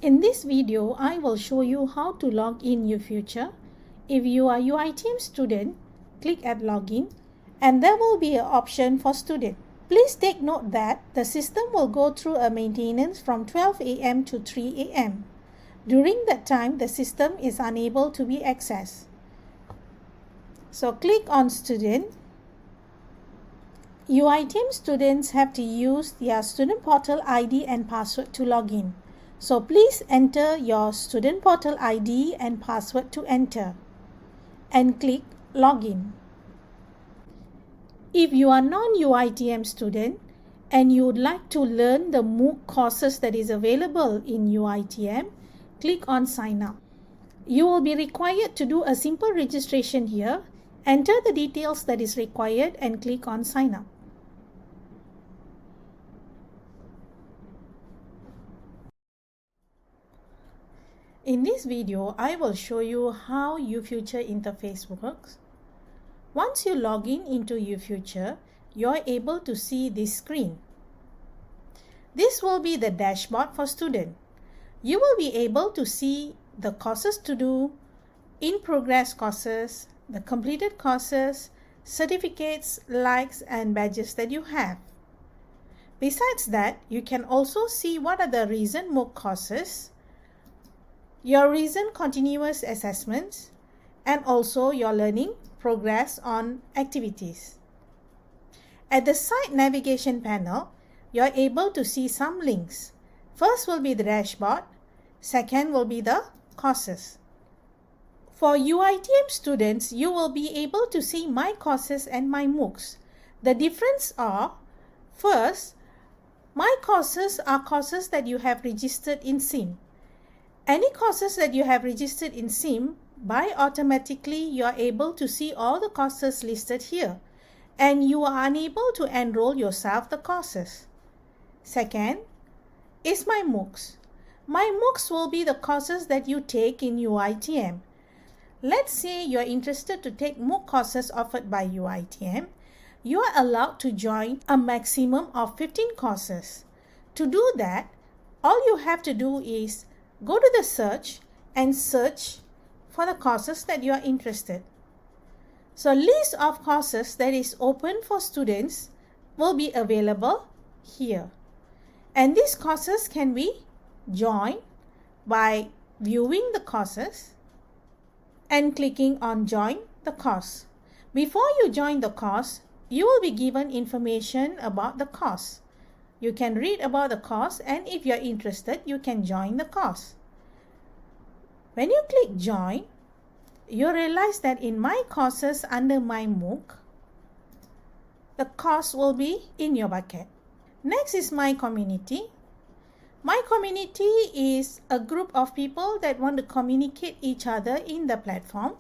In this video, I will show you how to log in UFuture. If you are UITM student, click at Login and there will be an option for student. Please take note that the system will go through a maintenance from 12 AM to 3 AM. During that time, the system is unable to be accessed. So click on Student. UITM students have to use their student portal ID and password to log in. So please enter your student portal ID and password to enter and click Login. If you are non-UITM student and you would like to learn the MOOC courses that is available in UITM, click on Sign Up. You will be required to do a simple registration here. Enter the details that is required and click on Sign Up. In this video, I will show you how UFuture interface works. Once you log in into UFuture, you are able to see this screen. This will be the dashboard for students. You will be able to see the courses to do, in-progress courses, the completed courses, certificates, likes, and badges that you have. Besides that, you can also see what are the recent MOOC courses, your recent continuous assessments, and also your learning progress on activities. At the site navigation panel, you are able to see some links. First will be the dashboard, second will be the courses. For UITM students, you will be able to see My Courses and My MOOCs. The difference are, first, My Courses are courses that you have registered in SIM. Any courses that you have registered in SIM, by automatically you are able to see all the courses listed here and you are unable to enroll yourself the courses. Second is My MOOCs. My MOOCs will be the courses that you take in UITM. Let's say you are interested to take MOOC courses offered by UITM. You are allowed to join a maximum of 15 courses. To do that, all you have to do is go to the search and search for the courses that you are interested. So list of courses that is open for students will be available here. And these courses can be joined by viewing the courses and clicking on Join the Course. Before you join the course, you will be given information about the course. You can read about the course and if you are interested, you can join the course. When you click Join, you realize that in My Courses under My MOOC, the course will be in your bucket. Next is My Community. My Community is a group of people that want to communicate each other in the platform.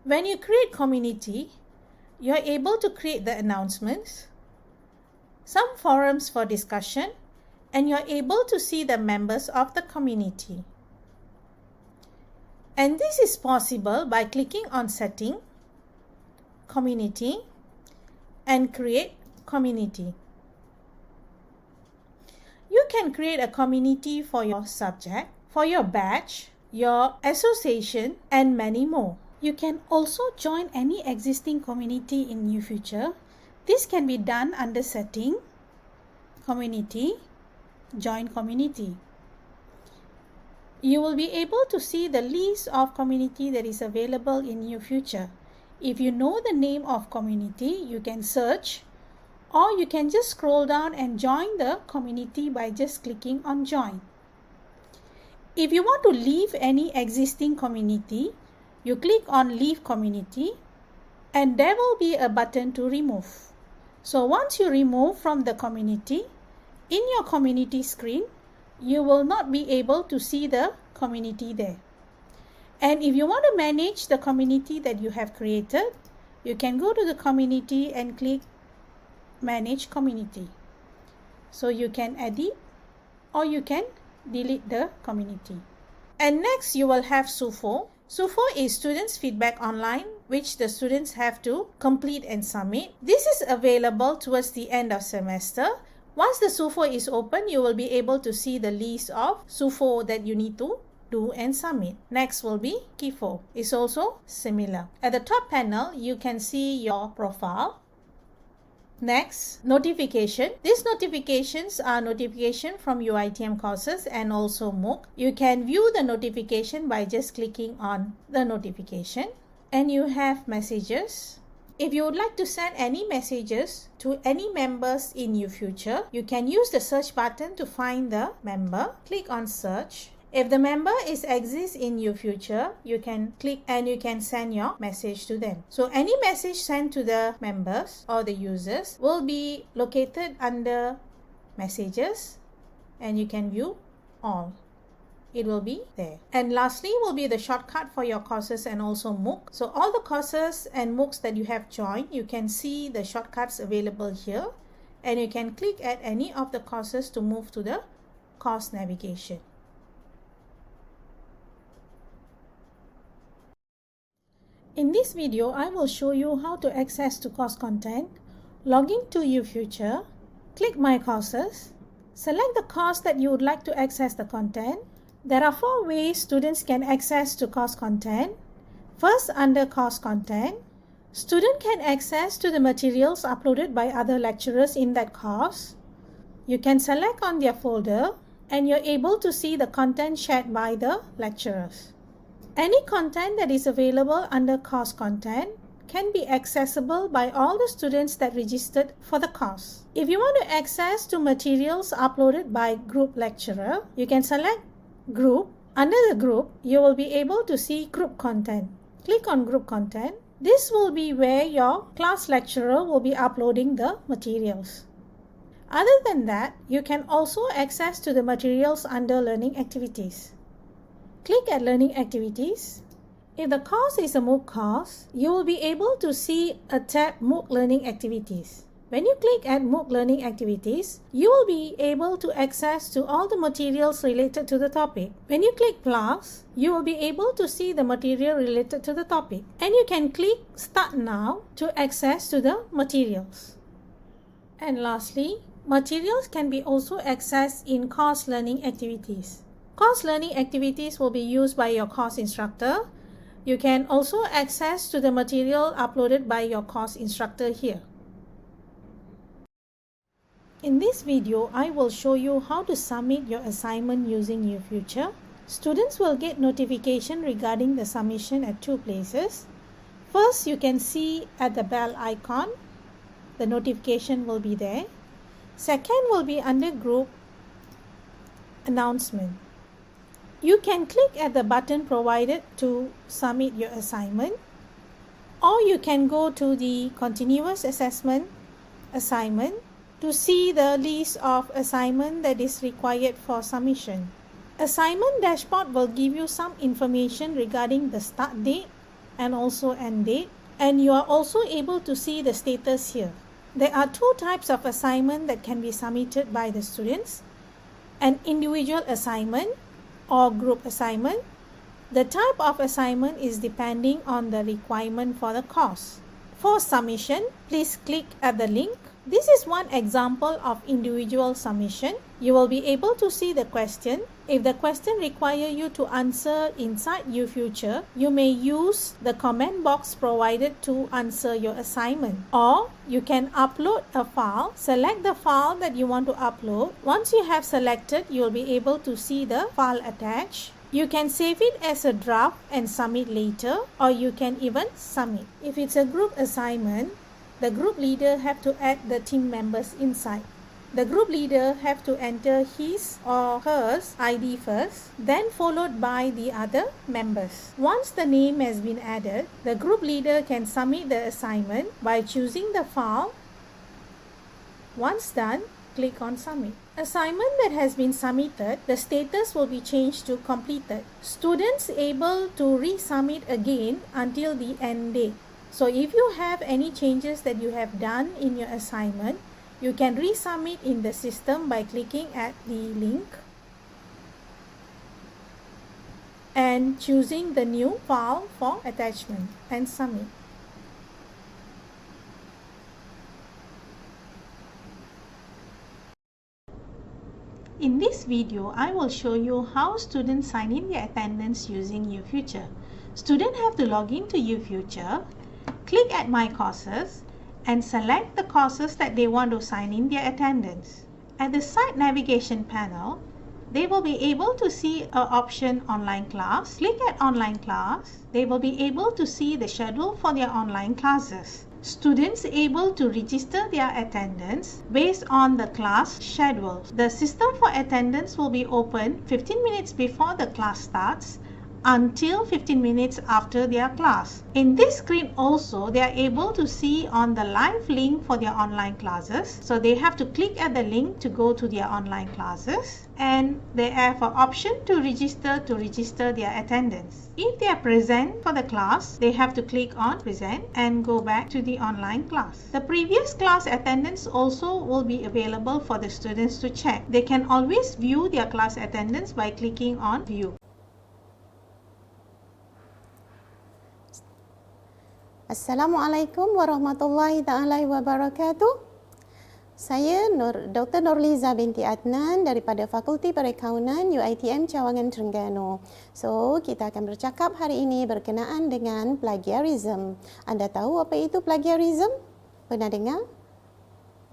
When you create community, you are able to create the announcements, some forums for discussion, and you are able to see the members of the community. And this is possible by clicking on Setting, Community, and Create Community. You can create a community for your subject, for your batch, your association, and many more. You can also join any existing community in UFuture. This can be done under Setting, Community, Join Community. You will be able to see the list of community that is available in UFuture. If you know the name of community, you can search, or you can just scroll down and join the community by just clicking on Join. If you want to leave any existing community, you click on Leave Community and there will be a button to remove. So once you remove from the community, in your community screen, you will not be able to see the community there. And if you want to manage the community that you have created, you can go to the community and click Manage Community. So you can edit or you can delete the community. And next you will have SUFO. SUFO is Students Feedback Online, which the students have to complete and submit. This is available towards the end of semester Once the SUFO is open, you will be able to see the list of SUFO that you need to do and submit. Next will be KIFO. It's also similar. At the top panel, you can see your profile. Next, notification. These notifications are notification from UiTM courses and also MOOC. You can view the notification by just clicking on the notification. And you have messages. If you would like to send any messages to any members in UFuture, you can use the search button to find the member. Click on search. If the member exists in UFuture, you can click and you can send your message to them. So any message sent to the members or the users will be located under messages and you can view all. It will be there. And lastly will be the shortcut for your courses and also MOOC. So all the courses and MOOCs that you have joined, you can see the shortcuts available here and you can click at any of the courses to move to the course navigation. In this video, I will show you how to access to course content. Log in to UFuture, click My Courses, select the course that you would like to access the content. There are 4 ways students can access to course content. First, under course content, student can access to the materials uploaded by other lecturers in that course. You can select on their folder and you're able to see the content shared by the lecturers. Any content that is available under course content can be accessible by all the students that registered for the course. If you want to access to materials uploaded by group lecturer, you can select group. Under the group, you will be able to see group content. Click on group content. This will be where your class lecturer will be uploading the materials. Other than that, you can also access to the materials under learning activities. Click at Learning Activities. If the course is a MOOC course, you will be able to see a tab MOOC Learning Activities. When you click at MOOC Learning Activities, you will be able to access to all the materials related to the topic. When you click plus, you will be able to see the material related to the topic. And you can click Start Now to access to the materials. And lastly, materials can be also accessed in course learning activities. Course learning activities will be used by your course instructor. You can also access to the material uploaded by your course instructor here. In this video, I will show you how to submit your assignment using UFuture. Students will get notification regarding the submission at 2 places. First, you can see at the bell icon, the notification will be there. Second will be under group announcement. You can click at the button provided to submit your assignment, or you can go to the continuous assessment assignment to see the list of assignment that is required for submission. Assignment dashboard will give you some information regarding the start date and also end date, and you are also able to see the status here. There are 2 types of assignment that can be submitted by the students: an individual assignment or group assignment. The type of assignment is depending on the requirement for the course. For submission, please click at the link. This is one example of individual submission. You will be able to see the question. If the question requires you to answer inside UFuture, you may use the comment box provided to answer your assignment. Or you can upload a file. Select the file that you want to upload. Once you have selected, you will be able to see the file attached. You can save it as a draft and submit later, or you can even submit. If it's a group assignment, the group leader have to add the team members inside. The group leader have to enter his or her ID first, then followed by the other members. Once the name has been added, the group leader can submit the assignment by choosing the file. Once done, click on Submit. Assignment that has been submitted, the status will be changed to completed. Students able to resubmit again until the end date. So if you have any changes that you have done in your assignment, you can resubmit in the system by clicking at the link and choosing the new file for attachment and submit. In this video, I will show you how students sign in their attendance using UFuture. Students have to log in to UFuture, click at My Courses, and select the courses that they want to sign in their attendance. At the site navigation panel, they will be able to see an option Online Class. Click at Online Class. They will be able to see the schedule for their online classes. Students able to register their attendance based on the class schedule. The system for attendance will be open 15 minutes before the class starts until 15 minutes after their class. In this screen also, they are able to see on the live link for their online classes. So they have to click at the link to go to their online classes, and they have an option to register their attendance. If they are present for the class, they have to click on present and go back to the online class. The previous class attendance also will be available for the students to check. They can always view their class attendance by clicking on view. Assalamualaikum warahmatullahi taala wabarakatuh. Saya Dr. Nurliza binti Adnan daripada Fakulti Perakaunan UiTM Cawangan Terengganu. So, kita akan bercakap hari ini berkenaan dengan plagiarism. Anda tahu apa itu plagiarism? Pernah dengar?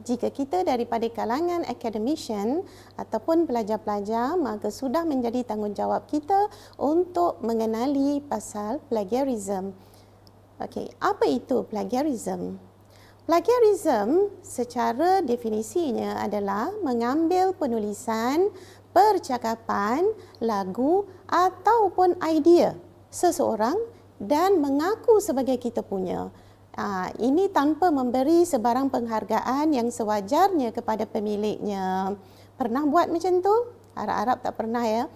Jika kita daripada kalangan academician ataupun pelajar-pelajar, maka sudah menjadi tanggungjawab kita untuk mengenali pasal plagiarism. Okey, apa itu plagiarism? Plagiarism secara definisinya adalah mengambil penulisan, percakapan, lagu ataupun idea seseorang dan mengaku sebagai kita punya. Ini tanpa memberi sebarang penghargaan yang sewajarnya kepada pemiliknya. Pernah buat macam tu? Harap-harap tak pernah ya.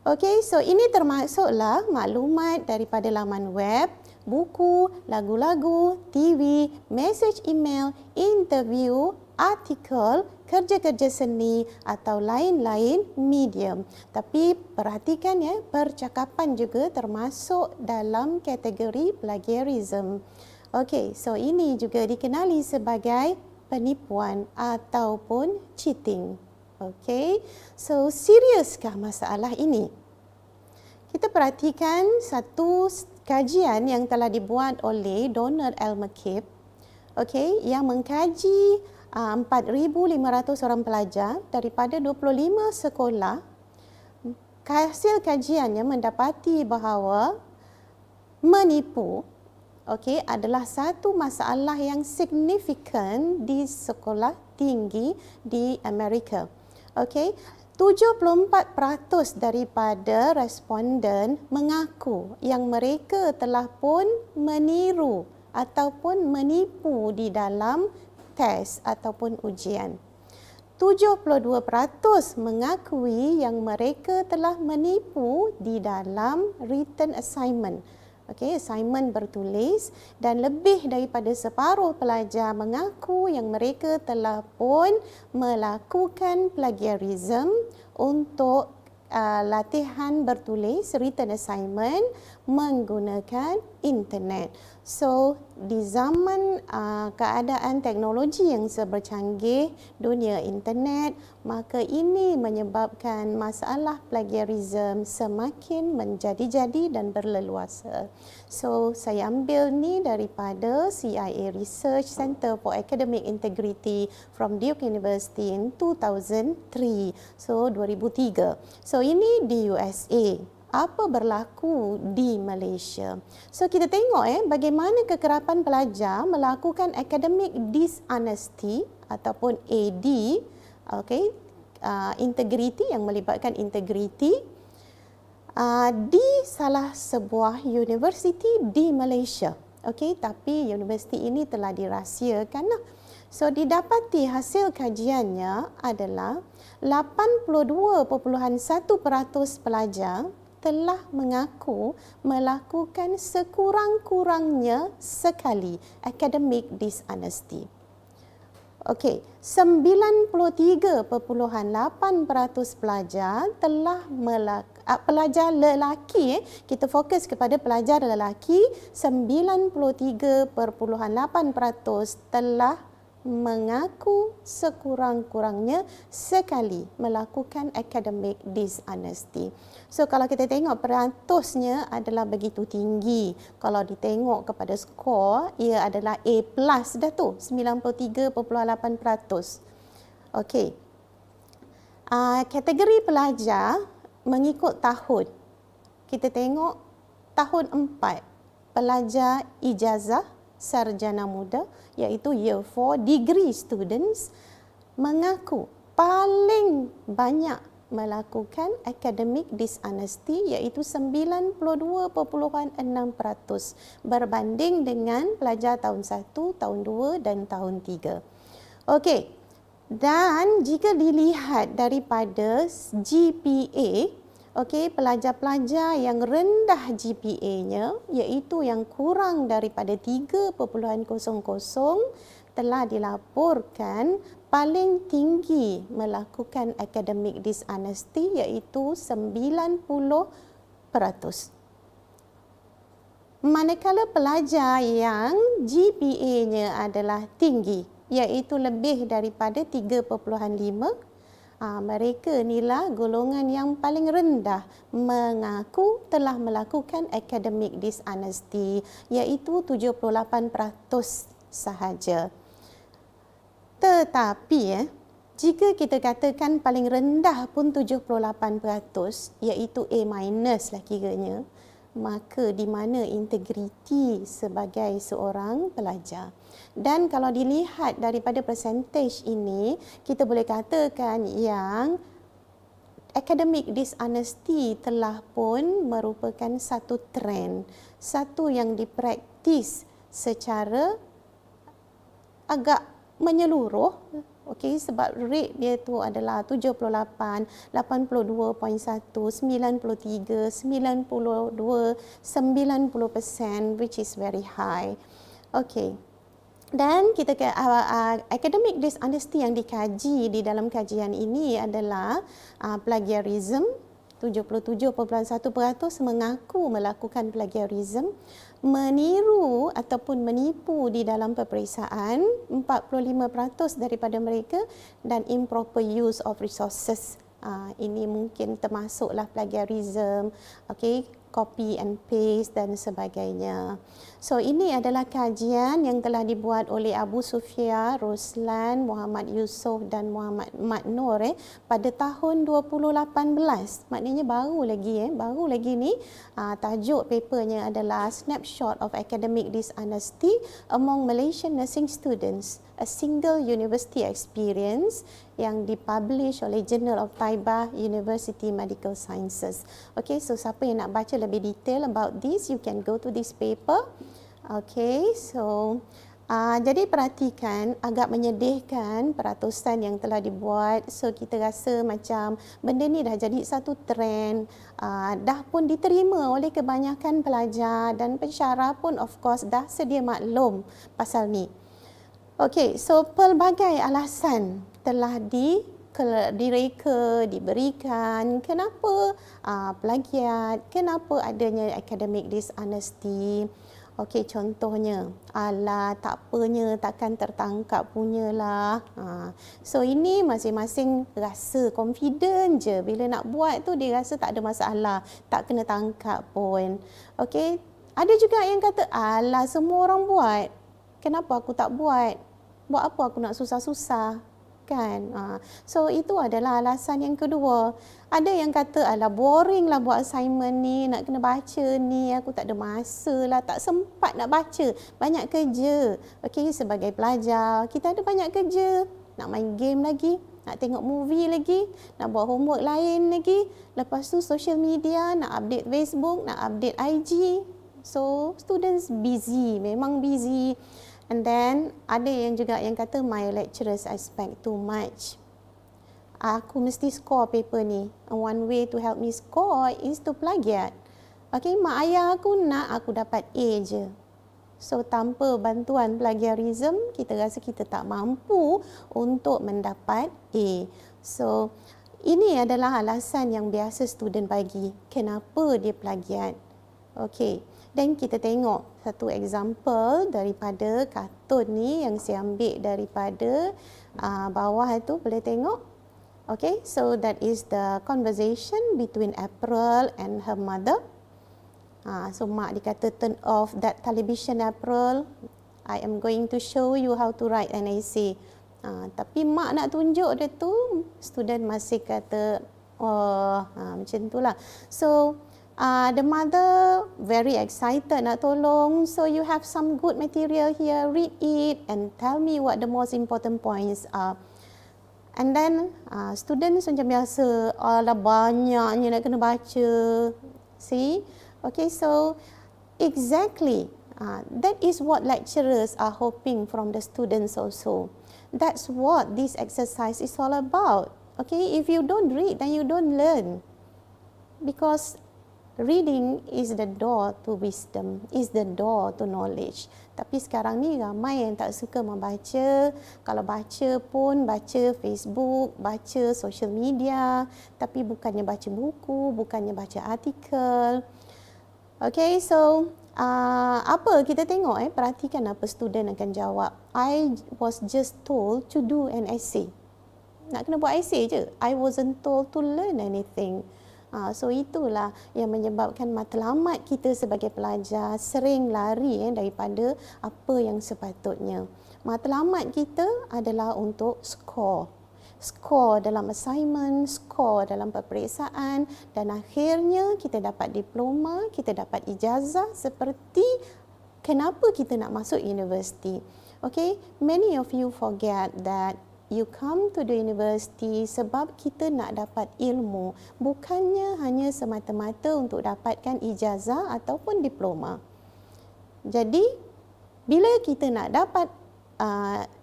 Okey, so ini termasuklah maklumat daripada laman web, buku, lagu-lagu, TV, mesej email, interview, artikel, kerja-kerja seni atau lain-lain medium. Tapi perhatikan ya, percakapan juga termasuk dalam kategori plagiarism. Okey, so ini juga dikenali sebagai penipuan ataupun cheating. Okey, so seriuskah masalah ini? Kita perhatikan satu kajian yang telah dibuat oleh Donald L. McCabe, yang mengkaji 4,500 orang pelajar daripada 25 sekolah. Hasil kajiannya mendapati bahawa menipu adalah satu masalah yang signifikan di sekolah tinggi di Amerika. 74% daripada responden mengaku yang mereka telah pun meniru ataupun menipu di dalam tes ataupun ujian. 72% mengakui yang mereka telah menipu di dalam written assignment. Assignment bertulis, dan lebih daripada separuh pelajar mengaku yang mereka telah pun melakukan plagiarism untuk latihan bertulis written assignment menggunakan internet. So, di zaman keadaan teknologi yang sebercanggih, dunia internet, maka ini menyebabkan masalah plagiarism semakin menjadi-jadi dan berleluasa. So, saya ambil ni daripada CIA Research Center for Academic Integrity from Duke University in 2003. So, 2003. So, ini di USA. Apa berlaku di Malaysia? So kita tengok bagaimana kekerapan pelajar melakukan academic dishonesty ataupun AD, integrity yang melibatkan integriti di salah sebuah universiti di Malaysia. Tapi universiti ini telah dirahsiakan. So didapati hasil kajiannya adalah 82.1% pelajar telah mengaku melakukan sekurang-kurangnya sekali academic dishonesty. 93.8% pelajar telah pelajar lelaki, kita fokus kepada pelajar lelaki, 93.8% telah mengaku sekurang-kurangnya sekali melakukan academic dishonesty. So kalau kita tengok peratusnya adalah begitu tinggi. Kalau ditengok kepada skor, ia adalah A+ dah tu, 93.8%. Okey. Kategori pelajar mengikut tahun. Kita tengok tahun 4, pelajar ijazah sarjana muda iaitu Year 4 degree students mengaku paling banyak melakukan academic dishonesty iaitu 92.6% berbanding dengan pelajar tahun 1, tahun 2 dan tahun 3. Okey. Dan jika dilihat daripada GPA, okey, pelajar-pelajar yang rendah GPA-nya iaitu yang kurang daripada 3.00 telah dilaporkan paling tinggi melakukan academic dishonesty iaitu 90%. Manakala pelajar yang GPA-nya adalah tinggi iaitu lebih daripada 3.5, mereka inilah golongan yang paling rendah mengaku telah melakukan academic dishonesty iaitu 78% sahaja. Tetapi jika kita katakan paling rendah pun 78% iaitu A- lah kiranya, maka di mana integriti sebagai seorang pelajar. Dan kalau dilihat daripada percentage ini, kita boleh katakan yang academic dishonesty telah pun merupakan satu trend, satu yang dipraktis secara agak menyeluruh. Okey, sebab rate dia tu adalah 78, 82.1, 93, 92, 90%, which is very high. Okey. Dan kita academic dishonesty yang dikaji di dalam kajian ini adalah plagiarism. 77.1% mengaku melakukan plagiarism, meniru ataupun menipu di dalam peperiksaan 45% daripada mereka, dan improper use of resources. Ini mungkin termasuklah plagiarism, okay, copy and paste dan sebagainya. So ini adalah kajian yang telah dibuat oleh Abu Sufia, Roslan, Muhammad Yusof dan Muhammad Mat Nur pada tahun 2018. Maknanya baru lagi ni. Tajuk papernya adalah Snapshot of Academic Dishonesty Among Malaysian Nursing Students, a Single University Experience, yang dipublish oleh Journal of Taibah University Medical Sciences. Okay, so siapa yang nak baca lebih detail about this, you can go to this paper. Okay, so jadi perhatikan, agak menyedihkan peratusan yang telah dibuat. So kita rasa macam benda ni dah jadi satu trend, dah pun diterima oleh kebanyakan pelajar, dan pensyarah pun of course dah sedia maklum pasal ni. Okey, so pelbagai alasan telah direka, diberikan kenapa plagiat, kenapa adanya academic dishonesty. Okey, contohnya, alah tak apanya, takkan tertangkap punyalah. So ini masing-masing rasa confident je, bila nak buat tu dia rasa tak ada masalah, tak kena tangkap pun. Okey, ada juga yang kata, alah semua orang buat, kenapa aku tak buat? Buat apa aku nak susah-susah? Kan? So itu adalah alasan yang kedua. Ada yang kata, alah boring lah buat assignment ni, nak kena baca ni, aku tak ada masa lah, tak sempat nak baca, banyak kerja. Okey, sebagai pelajar, kita ada banyak kerja, nak main game lagi, nak tengok movie lagi, nak buat homework lain lagi, lepas tu social media, nak update Facebook, nak update IG. So students busy, memang busy. And then ada yang juga yang kata, my lecturers expect too much. Aku mesti score paper ni. One way to help me score is to plagiat. Okay, mak ayah aku nak aku dapat A je. So tanpa bantuan plagiarism, kita rasa kita tak mampu untuk mendapat A. So ini adalah alasan yang biasa student bagi. Kenapa dia plagiat? Okey, dan kita tengok satu example daripada kartun ni yang saya ambil daripada bawah itu, boleh tengok. Okay, so that is the conversation between April and her mother. So mak dikata turn off that television, April. I am going to show you how to write an essay. Tapi mak nak tunjuk dia tu, student masih kata macam itulah. So the mother very excited nak tolong. So you have some good material here, read it and tell me what the most important points are. And then students macam biasa, alah banyaknya nak kena baca. See? Okay, so exactly that is what lecturers are hoping from the students also. That's what this exercise is all about. Okay, if you don't read, then you don't learn. Because reading is the door to wisdom, is the door to knowledge. Tapi sekarang ni ramai yang tak suka membaca. Kalau baca pun baca Facebook, baca social media, tapi bukannya baca buku, bukannya baca artikel. Okay, so apa kita tengok perhatikan apa student akan jawab. I was just told to do an essay. Nak kena buat essay je. I wasn't told to learn anything. So itulah yang menyebabkan matlamat kita sebagai pelajar sering lari daripada apa yang sepatutnya. Matlamat kita adalah untuk skor. Skor dalam assignment, skor dalam peperiksaan, dan akhirnya kita dapat diploma, kita dapat ijazah seperti kenapa kita nak masuk universiti. Okay, many of you forget that you come to the university sebab kita nak dapat ilmu, bukannya hanya semata-mata untuk dapatkan ijazah ataupun diploma. Jadi, bila kita nak dapat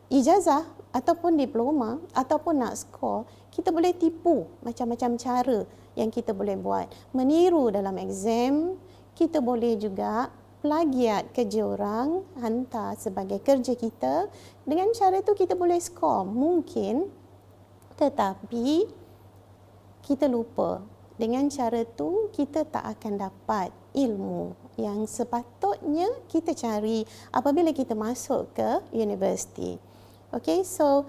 ijazah ataupun diploma ataupun nak skor, kita boleh tipu macam-macam cara yang kita boleh buat. Meniru dalam exam, kita boleh juga plagiat kerja orang, hantar sebagai kerja kita. Dengan cara tu kita boleh skor mungkin, tetapi kita lupa. Dengan cara tu kita tak akan dapat ilmu yang sepatutnya kita cari apabila kita masuk ke universiti. Okay, so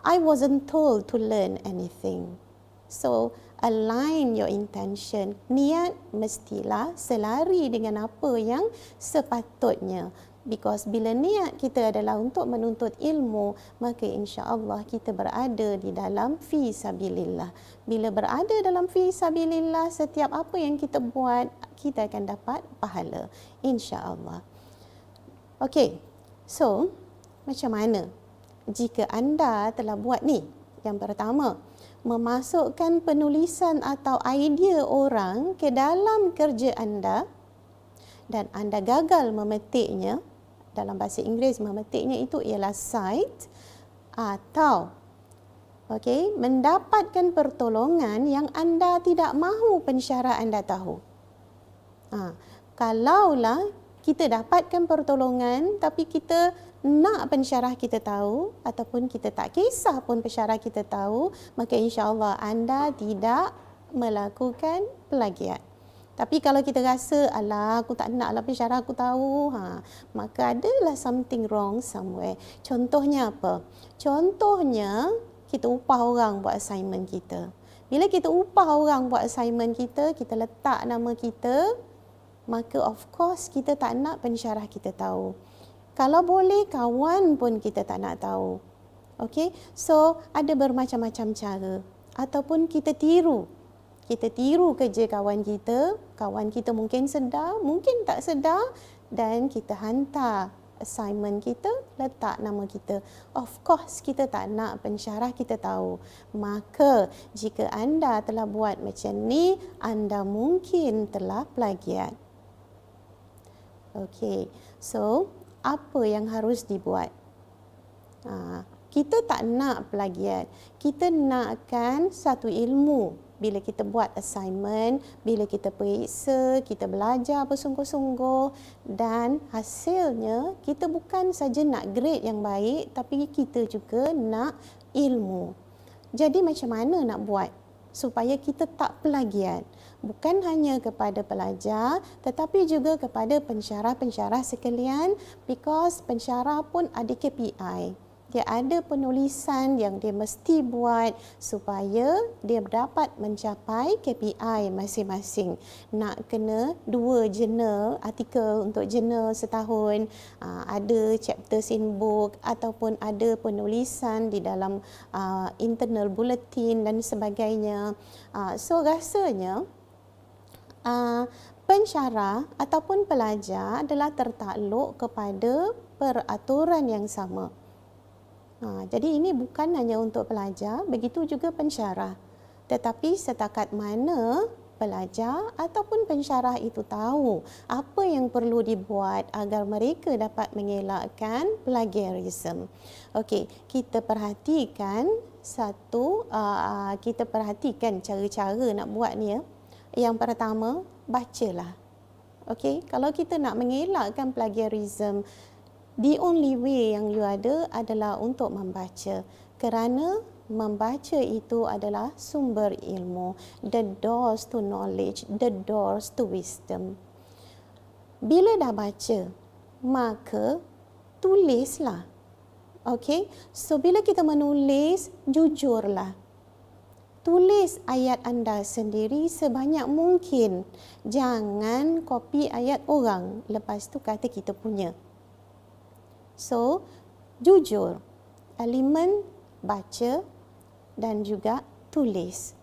I wasn't told to learn anything. So align your intention. Niat mestilah selari dengan apa yang sepatutnya. Because bila niat kita adalah untuk menuntut ilmu, maka insya-Allah kita berada di dalam fi sabilillah. Bila berada dalam fi sabilillah, setiap apa yang kita buat, kita akan dapat pahala, insya-Allah. Okay, so macam mana jika anda telah buat ni? Yang pertama, memasukkan penulisan atau idea orang ke dalam kerja anda dan anda gagal memetiknya. Dalam bahasa Inggeris, memetiknya itu ialah cite, atau mendapatkan pertolongan yang anda tidak mahu pensyarah anda tahu. Kalaulah kita dapatkan pertolongan tapi kita nak pensyarah kita tahu ataupun kita tak kisah pun pensyarah kita tahu, maka insya-Allah anda tidak melakukan plagiat. Tapi kalau kita rasa, alah aku tak naklah pensyarah aku tahu, maka adalah something wrong somewhere. Contohnya apa? Contohnya kita upah orang buat assignment kita. Bila kita upah orang buat assignment kita, kita letak nama kita, maka of course kita tak nak pensyarah kita tahu. Kalau boleh, kawan pun kita tak nak tahu. Okay? So, ada bermacam-macam cara. Ataupun kita tiru. Kita tiru kerja kawan kita mungkin sedar, mungkin tak sedar, dan kita hantar assignment kita, letak nama kita. Of course, kita tak nak pensyarah kita tahu. Maka, jika anda telah buat macam ni, anda mungkin telah plagiat. Okay, so apa yang harus dibuat? Kita tak nak plagiat. Kita nakkan satu ilmu. Bila kita buat assignment, bila kita periksa, kita belajar bersungguh-sungguh, dan hasilnya kita bukan saja nak grade yang baik, tapi kita juga nak ilmu. Jadi macam mana nak buat supaya kita tak plagiat? bukan hanya kepada pelajar tetapi juga kepada pensyarah-pensyarah sekalian, because pensyarah pun ada KPI. Dia ada penulisan yang dia mesti buat supaya dia dapat mencapai KPI masing-masing. Nak kena 2 jurnal, artikel untuk jurnal setahun, ada chapters in book ataupun ada penulisan di dalam internal bulletin dan sebagainya. So rasanya pensyarah ataupun pelajar adalah tertakluk kepada peraturan yang sama. Jadi ini bukan hanya untuk pelajar, begitu juga pensyarah. Tetapi setakat mana pelajar ataupun pensyarah itu tahu apa yang perlu dibuat agar mereka dapat mengelakkan plagiarism. Okey, kita perhatikan cara-cara nak buat ni ya. Yang pertama, bacalah. Okey, kalau kita nak mengelakkan plagiarism, the only way yang you ada adalah untuk membaca. Kerana membaca itu adalah sumber ilmu. The doors to knowledge, the doors to wisdom. Bila dah baca, maka tulislah. Okey? So bila kita menulis, jujurlah. Tulis ayat anda sendiri sebanyak mungkin. Jangan copy ayat orang. Lepas tu kata kita punya. So, jujur, elemen baca dan juga tulis.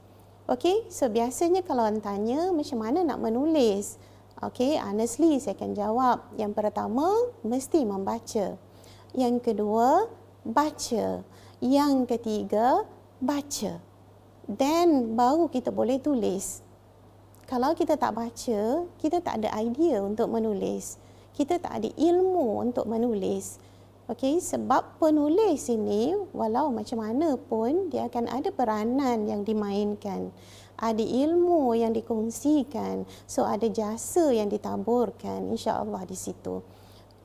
Okey, so biasanya kalau orang tanya macam mana nak menulis, okey, honestly saya akan jawab. Yang pertama, mesti membaca. Yang kedua, baca. Yang ketiga, baca. Then baru kita boleh tulis. Kalau kita tak baca, kita tak ada idea untuk menulis. Kita tak ada ilmu untuk menulis. Okey, sebab penulis ini walau macam mana pun dia akan ada peranan yang dimainkan. Ada ilmu yang dikongsikan. So ada jasa yang ditaburkan insya-Allah di situ.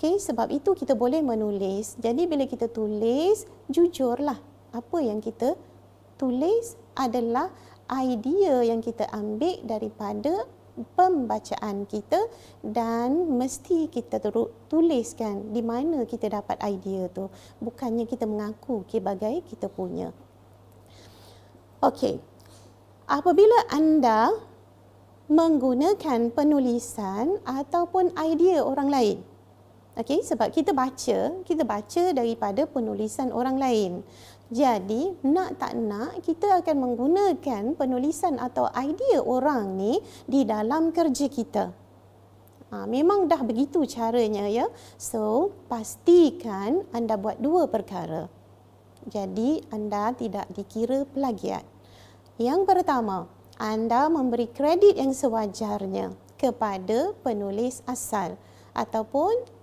Okey, sebab itu kita boleh menulis. Jadi bila kita tulis, jujurlah. Apa yang kita tulis adalah idea yang kita ambil daripada pembacaan kita dan mesti kita tuliskan di mana kita dapat idea tu. Bukannya kita mengaku sebagai kita punya. Okey. Apabila anda menggunakan penulisan ataupun idea orang lain. Okey, sebab kita baca daripada penulisan orang lain. Jadi, nak tak nak, kita akan menggunakan penulisan atau idea orang ni di dalam kerja kita. Memang dah begitu caranya ya. So, pastikan anda buat 2 perkara. Jadi, anda tidak dikira plagiat. Yang pertama, anda memberi kredit yang sewajarnya kepada penulis asal ataupun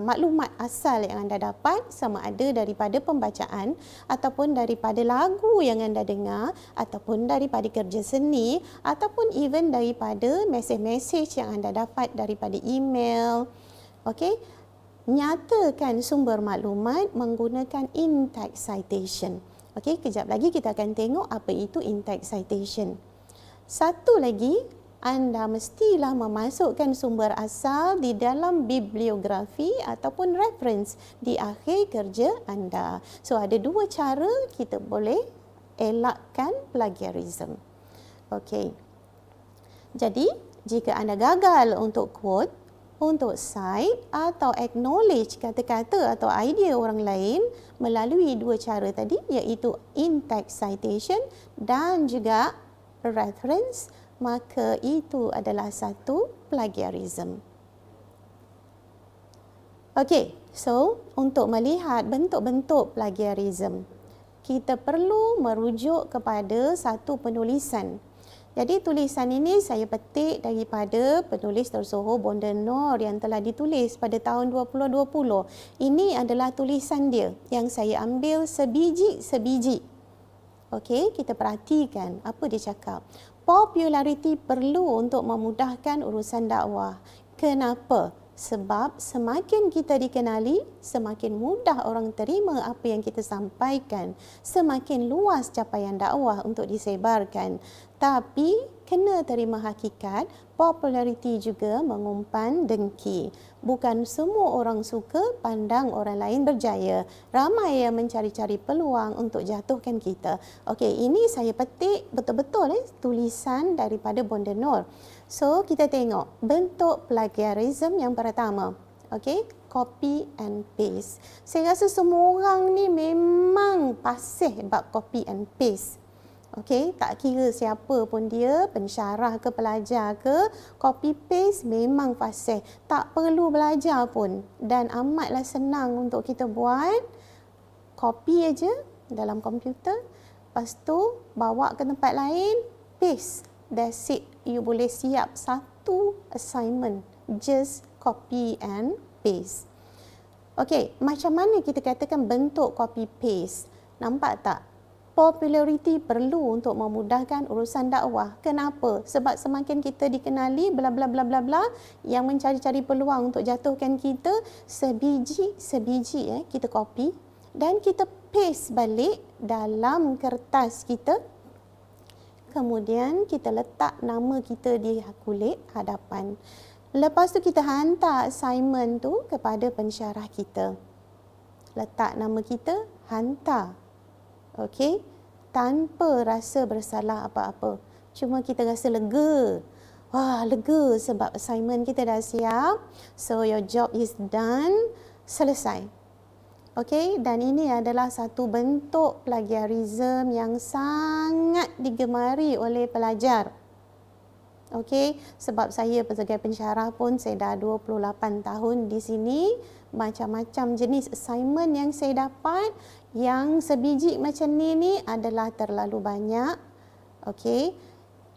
maklumat asal yang anda dapat sama ada daripada pembacaan ataupun daripada lagu yang anda dengar ataupun daripada kerja seni ataupun even daripada mesej-mesej yang anda dapat daripada email. Okey, nyatakan sumber maklumat menggunakan in-text citation. Okey, kejap lagi kita akan tengok apa itu in-text citation. Satu lagi, anda mestilah memasukkan sumber asal di dalam bibliografi ataupun reference di akhir kerja anda. So, ada 2 cara kita boleh elakkan plagiarism. Okey. Jadi, jika anda gagal untuk quote, untuk cite atau acknowledge kata-kata atau idea orang lain melalui 2 cara tadi, iaitu in-text citation dan juga reference, maka itu adalah satu plagiarism. Okey, so untuk melihat bentuk-bentuk plagiarism, kita perlu merujuk kepada satu penulisan. Jadi tulisan ini saya petik daripada penulis tersohor Bonda Noor yang telah ditulis pada tahun 2020. Ini adalah tulisan dia yang saya ambil sebiji-sebiji. Okey, kita perhatikan apa dia cakap. Populariti perlu untuk memudahkan urusan dakwah. Kenapa? Sebab semakin kita dikenali, semakin mudah orang terima apa yang kita sampaikan. Semakin luas capaian dakwah untuk disebarkan. Tapi kena terima hakikat, populariti juga mengumpan dengki. Bukan semua orang suka pandang orang lain berjaya. Ramai yang mencari-cari peluang untuk jatuhkan kita. Okey, ini saya petik betul-betul tulisan daripada Bonda Noor. So, kita tengok bentuk plagiarism yang pertama. Okey, copy and paste. Saya rasa semua orang ni memang fasih bab copy and paste. Okey, tak kira siapa pun dia, pensyarah ke pelajar ke, copy paste memang fasih. Tak perlu belajar pun dan amatlah senang untuk kita buat. Copy aja dalam komputer, lepas tu bawa ke tempat lain, paste. That's it. You boleh siap satu assignment. Just copy and paste. Okey, macam mana kita katakan bentuk copy paste? Nampak tak? Populariti perlu untuk memudahkan urusan dakwah. Kenapa? Sebab semakin kita dikenali bla bla bla bla bla yang mencari-cari peluang untuk jatuhkan kita, sebiji kita copy dan kita paste balik dalam kertas kita. Kemudian kita letak nama kita di kulit hadapan. Lepas tu kita hantar assignment tu kepada pensyarah kita. Letak nama kita, hantar. Okey, tanpa rasa bersalah apa-apa. Cuma kita rasa lega. Wah, lega sebab assignment kita dah siap. So, your job is done. Selesai. Okey, dan ini adalah satu bentuk plagiarism yang sangat digemari oleh pelajar. Okey, sebab saya sebagai pensyarah pun saya dah 28 tahun di sini. Macam-macam jenis assignment yang saya dapat, yang sebiji macam ni adalah terlalu banyak. Okey.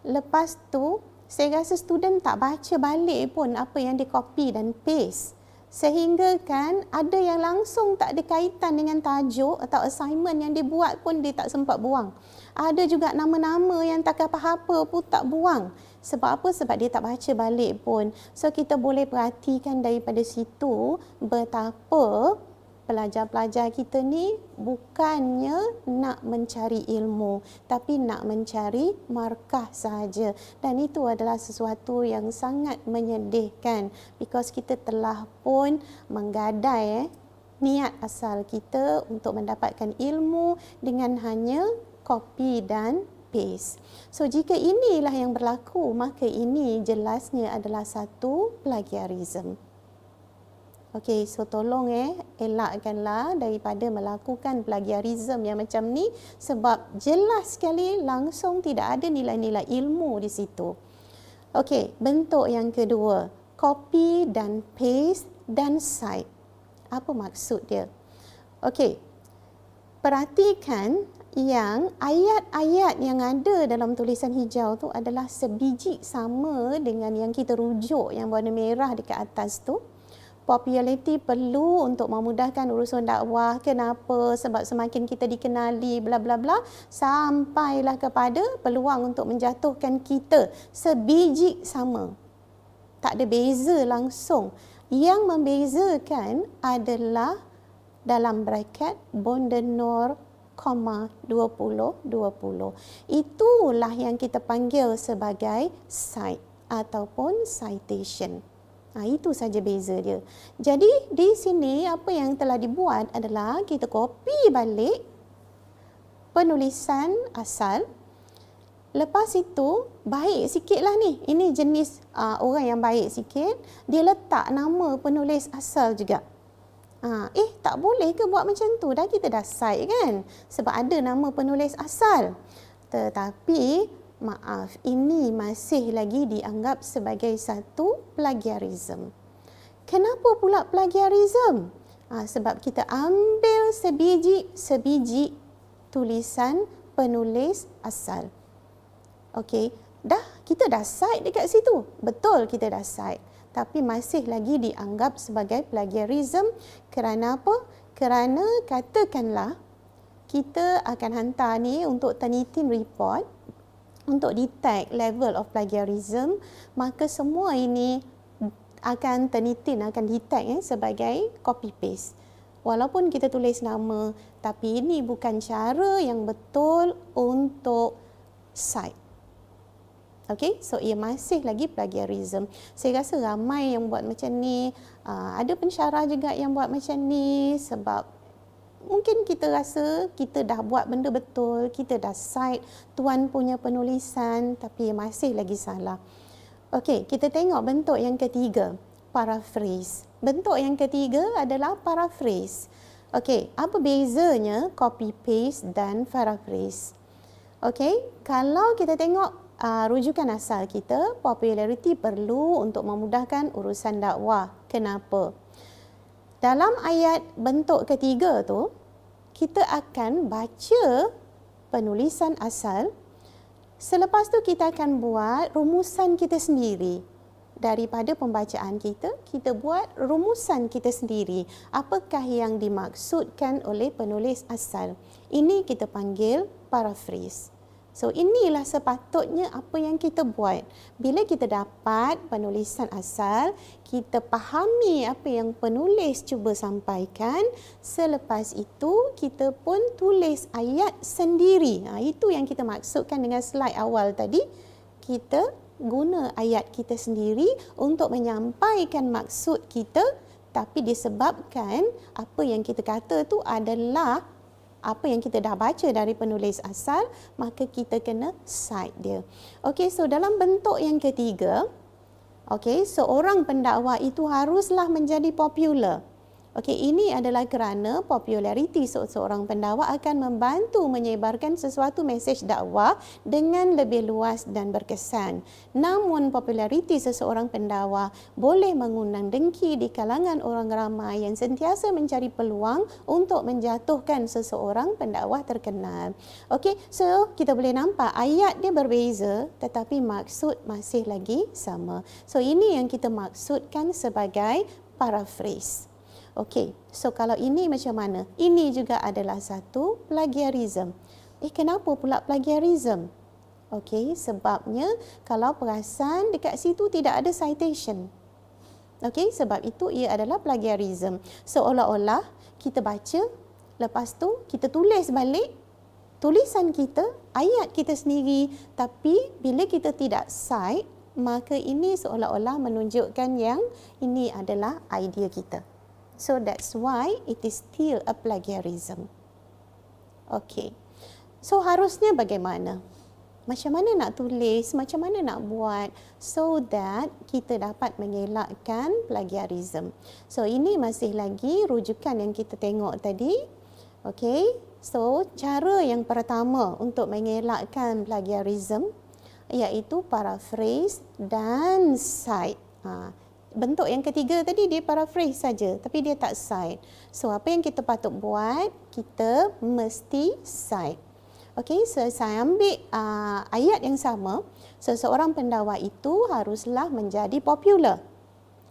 Lepas tu, saya rasa student tak baca balik pun apa yang dia copy dan paste. Sehingga kan ada yang langsung tak ada kaitan dengan tajuk atau assignment yang dia buat pun dia tak sempat buang. Ada juga nama-nama yang tak apa-apa pun tak buang. Sebab apa? Sebab dia tak baca balik pun. So kita boleh perhatikan daripada situ betapa pelajar-pelajar kita ni bukannya nak mencari ilmu, tapi nak mencari markah sahaja. Dan itu adalah sesuatu yang sangat menyedihkan, because kita telah pun menggadai niat asal kita untuk mendapatkan ilmu dengan hanya copy dan paste. So jika inilah yang berlaku, maka ini jelasnya adalah satu plagiarism. Okey, so tolong elakkanlah daripada melakukan plagiarism yang macam ni, sebab jelas sekali langsung tidak ada nilai-nilai ilmu di situ. Okey, bentuk yang kedua, copy dan paste dan cite. Apa maksud dia? Okey, perhatikan yang ayat-ayat yang ada dalam tulisan hijau tu adalah sebiji sama dengan yang kita rujuk yang warna merah dekat atas tu. Populariti perlu untuk memudahkan urusan dakwah. Kenapa? Sebab semakin kita dikenali bla bla bla, sampailah kepada peluang untuk menjatuhkan kita. Sebiji sama. Tak ada beza langsung. Yang membezakan adalah dalam bracket Bonda Noor, 2020. Itulah yang kita panggil sebagai cite ataupun citation. Itu saja beza dia. Jadi di sini apa yang telah dibuat adalah kita copy balik penulisan asal. Lepas itu baik sikitlah ni. Ini jenis orang yang baik sikit. Dia letak nama penulis asal juga. Tak boleh ke buat macam tu? Dah kita dah cite kan? Sebab ada nama penulis asal. Tetapi maaf, ini masih lagi dianggap sebagai satu plagiarism. Kenapa pula plagiarism? Sebab kita ambil sebiji tulisan penulis asal. Okey, kita dah cite dekat situ. Betul, kita dah cite. Tapi masih lagi dianggap sebagai plagiarism. Kerana apa? Kerana katakanlah kita akan hantar ni untuk Turnitin report untuk detect level of plagiarism, maka semua ini akan Turnitin akan detect sebagai copy paste. Walaupun kita tulis nama, tapi ini bukan cara yang betul untuk cite. Okey, so ia masih lagi plagiarism. Saya rasa ramai yang buat macam ni. Ada pensyarah juga yang buat macam ni sebab mungkin kita rasa kita dah buat benda betul, kita dah cite tuan punya penulisan tapi masih lagi salah. Okey, kita tengok bentuk yang ketiga, paraphrase. Bentuk yang ketiga adalah paraphrase. Okey, apa bezanya copy paste dan paraphrase? Okey, kalau kita tengok rujukan asal kita, popularity perlu untuk memudahkan urusan dakwah. Kenapa? Dalam ayat bentuk ketiga tu, kita akan baca penulisan asal. Selepas tu kita akan buat rumusan kita sendiri. Daripada pembacaan kita, kita buat rumusan kita sendiri. Apakah yang dimaksudkan oleh penulis asal? Ini kita panggil paraphrase. So, inilah sepatutnya apa yang kita buat. Bila kita dapat penulisan asal, kita fahami apa yang penulis cuba sampaikan. Selepas itu, kita pun tulis ayat sendiri. Itu yang kita maksudkan dengan slide awal tadi. Kita guna ayat kita sendiri untuk menyampaikan maksud kita, tapi disebabkan apa yang kita kata tu adalah apa yang kita dah baca dari penulis asal, maka kita kena cite dia. Okey, so dalam bentuk yang ketiga, okey, seorang pendakwa itu haruslah menjadi popular. Okey, ini adalah kerana populariti seorang pendakwa akan membantu menyebarkan sesuatu mesej dakwah dengan lebih luas dan berkesan. Namun, populariti seseorang pendakwa boleh mengundang dengki di kalangan orang ramai yang sentiasa mencari peluang untuk menjatuhkan seseorang pendakwa terkenal. Okey, so kita boleh nampak ayat dia berbeza tetapi maksud masih lagi sama. So, ini yang kita maksudkan sebagai paraphrase. Okey, so kalau ini macam mana? Ini juga adalah satu plagiarism. Kenapa pula plagiarism? Okey, sebabnya kalau perasan dekat situ tidak ada citation. Okey, sebab itu ia adalah plagiarism. Seolah-olah kita baca, lepas tu kita tulis balik tulisan kita, ayat kita sendiri, tapi bila kita tidak cite, maka ini seolah-olah menunjukkan yang ini adalah idea kita. So that's why it is still a plagiarism. Okay. So harusnya bagaimana? Macam mana nak tulis, macam mana nak buat so that kita dapat mengelakkan plagiarism. So ini masih lagi rujukan yang kita tengok tadi. Okay. So cara yang pertama untuk mengelakkan plagiarism iaitu paraphrase dan cite. Bentuk yang ketiga tadi dia paraphrase saja tapi dia tak cite. So apa yang kita patut buat? Kita mesti cite. Okey, so saya ambil ayat yang sama. Seseorang pendakwa itu haruslah menjadi popular.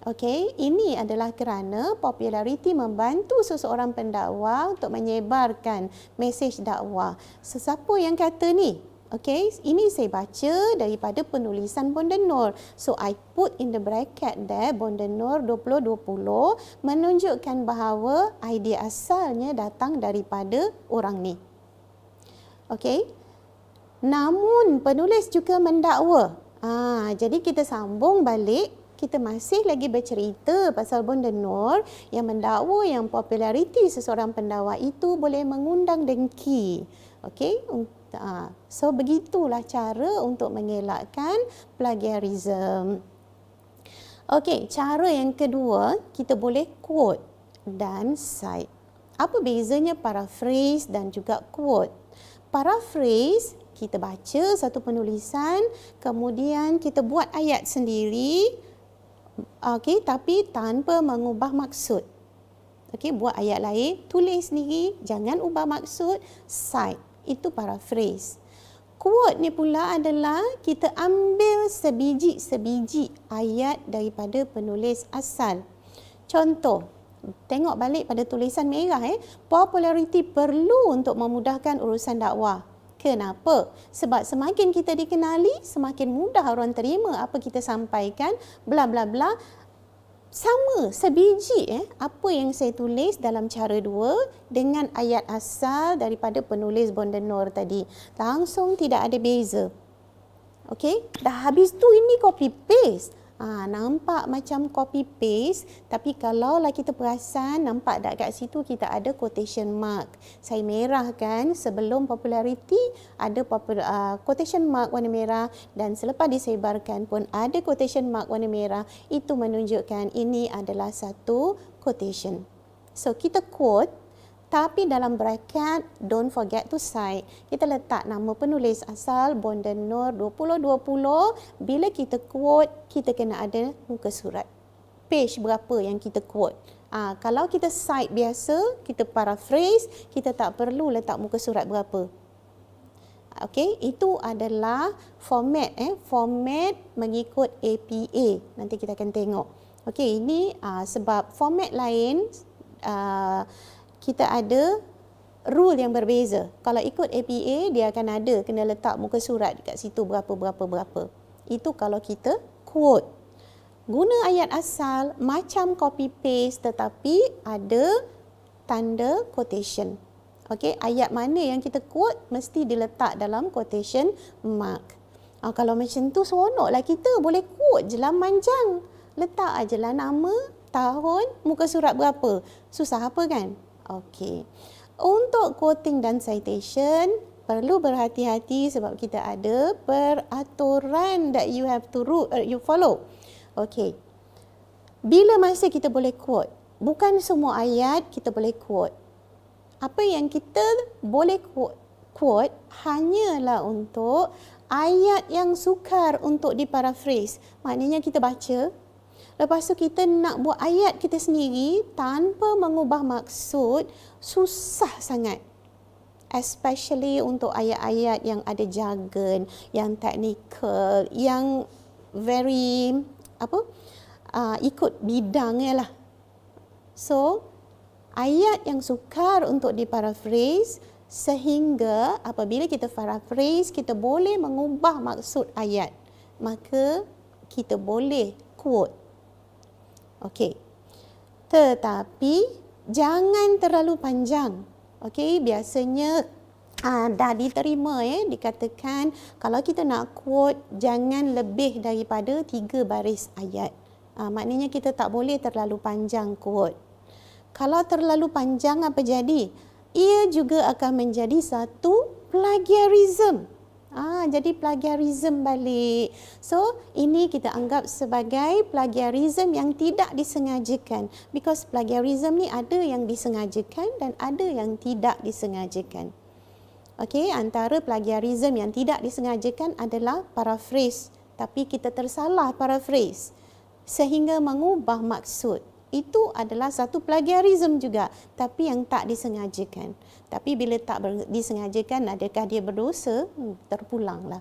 Okey, ini adalah kerana populariti membantu seseorang pendakwa untuk menyebarkan mesej dakwah. Sesiapa yang kata ni? Okey, ini saya baca daripada penulisan Bondenor. So, I put in the bracket there, Bondenor 2020 menunjukkan bahawa idea asalnya datang daripada orang ni. Okey, namun penulis juga mendakwa. Jadi kita sambung balik. Kita masih lagi bercerita pasal Bondenor yang mendakwa yang populariti seseorang pendakwa itu boleh mengundang dengki. Okey, so begitulah cara untuk mengelakkan plagiarism. Okey, cara yang kedua, kita boleh quote dan cite. Apa bezanya paraphrase dan juga quote? Paraphrase, kita baca satu penulisan, kemudian kita buat ayat sendiri, okey, tapi tanpa mengubah maksud. Okey, buat ayat lain, tulis sendiri, jangan ubah maksud, cite. Itu paraphrase. Quote ni pula adalah kita ambil sebiji-sebiji ayat daripada penulis asal. Contoh, tengok balik pada tulisan merah. Populariti perlu untuk memudahkan urusan dakwah. Kenapa? Sebab semakin kita dikenali, semakin mudah orang terima apa kita sampaikan, bla bla bla. Sama, sebiji apa yang saya tulis dalam cara dua dengan ayat asal daripada penulis Bondenor tadi. Langsung tidak ada beza. Okey, dah habis tu ini copy paste. Nampak macam copy paste, tapi kalau lah kita perasan, nampak tak kat situ kita ada quotation mark. Saya merah kan, sebelum popularity ada quotation mark warna merah, dan selepas disebarkan pun ada quotation mark warna merah. Itu menunjukkan ini adalah satu quotation. So kita quote, tapi dalam bracket, don't forget to cite. Kita letak nama penulis asal, Bonda Nur 2020. Bila kita quote, kita kena ada muka surat. Page berapa yang kita quote. Kalau kita cite biasa, kita paraphrase, kita tak perlu letak muka surat berapa. Okey, itu adalah format format mengikut APA. Nanti kita akan tengok. Okey, ini sebab format lain kita ada rule yang berbeza. Kalau ikut APA, dia akan ada kena letak muka surat dekat situ berapa. Itu kalau kita quote. Guna ayat asal macam copy paste, tetapi ada tanda quotation. Okey, ayat mana yang kita quote mesti diletak dalam quotation mark. Kalau macam tu seronoklah kita boleh quote je lah manjang. Letak ajalah nama, tahun, muka surat berapa. Susah apa kan? Okey. Untuk quoting dan citation, perlu berhati-hati sebab kita ada peraturan that you have to you follow. Okey. Bila masa kita boleh quote? Bukan semua ayat kita boleh quote. Apa yang kita boleh quote hanyalah untuk ayat yang sukar untuk diparaphrase. Maknanya kita baca, lepas tu kita nak buat ayat kita sendiri tanpa mengubah maksud, susah sangat. Especially untuk ayat-ayat yang ada jargon, yang technical, yang very ikut bidangnya lah. So, ayat yang sukar untuk diparaphrase, sehingga apabila kita paraphrase, kita boleh mengubah maksud ayat. Maka kita boleh quote. Okey. Tetapi jangan terlalu panjang. Okey, biasanya dah diterima dikatakan kalau kita nak quote jangan lebih daripada 3 baris ayat. Maknanya kita tak boleh terlalu panjang quote. Kalau terlalu panjang apa jadi? Ia juga akan menjadi satu plagiarism. Jadi plagiarism balik. So, ini kita anggap sebagai plagiarism yang tidak disengajakan. Because plagiarism ni ada yang disengajakan dan ada yang tidak disengajakan. Okey, antara plagiarism yang tidak disengajakan adalah paraphrase. Tapi kita tersalah paraphrase sehingga mengubah maksud. Itu adalah satu plagiarism juga, tapi yang tak disengajakan. Tapi bila tak disengajakan, adakah dia berdosa? Terpulanglah.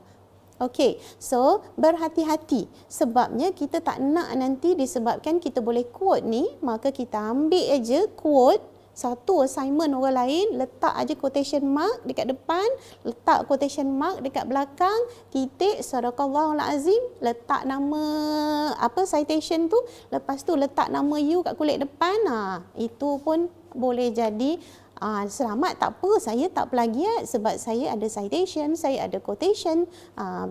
Okey, so berhati-hati. Sebabnya kita tak nak nanti disebabkan kita boleh quote ni, maka kita ambil aja quote, satu assignment orang lain, letak aja quotation mark dekat depan, letak quotation mark dekat belakang, titik, sadaqallahul azim, letak nama citation tu, lepas tu letak nama you kat kulit depan. Itu pun boleh jadi selamat, tak apa, saya tak plagiat sebab saya ada citation, saya ada quotation.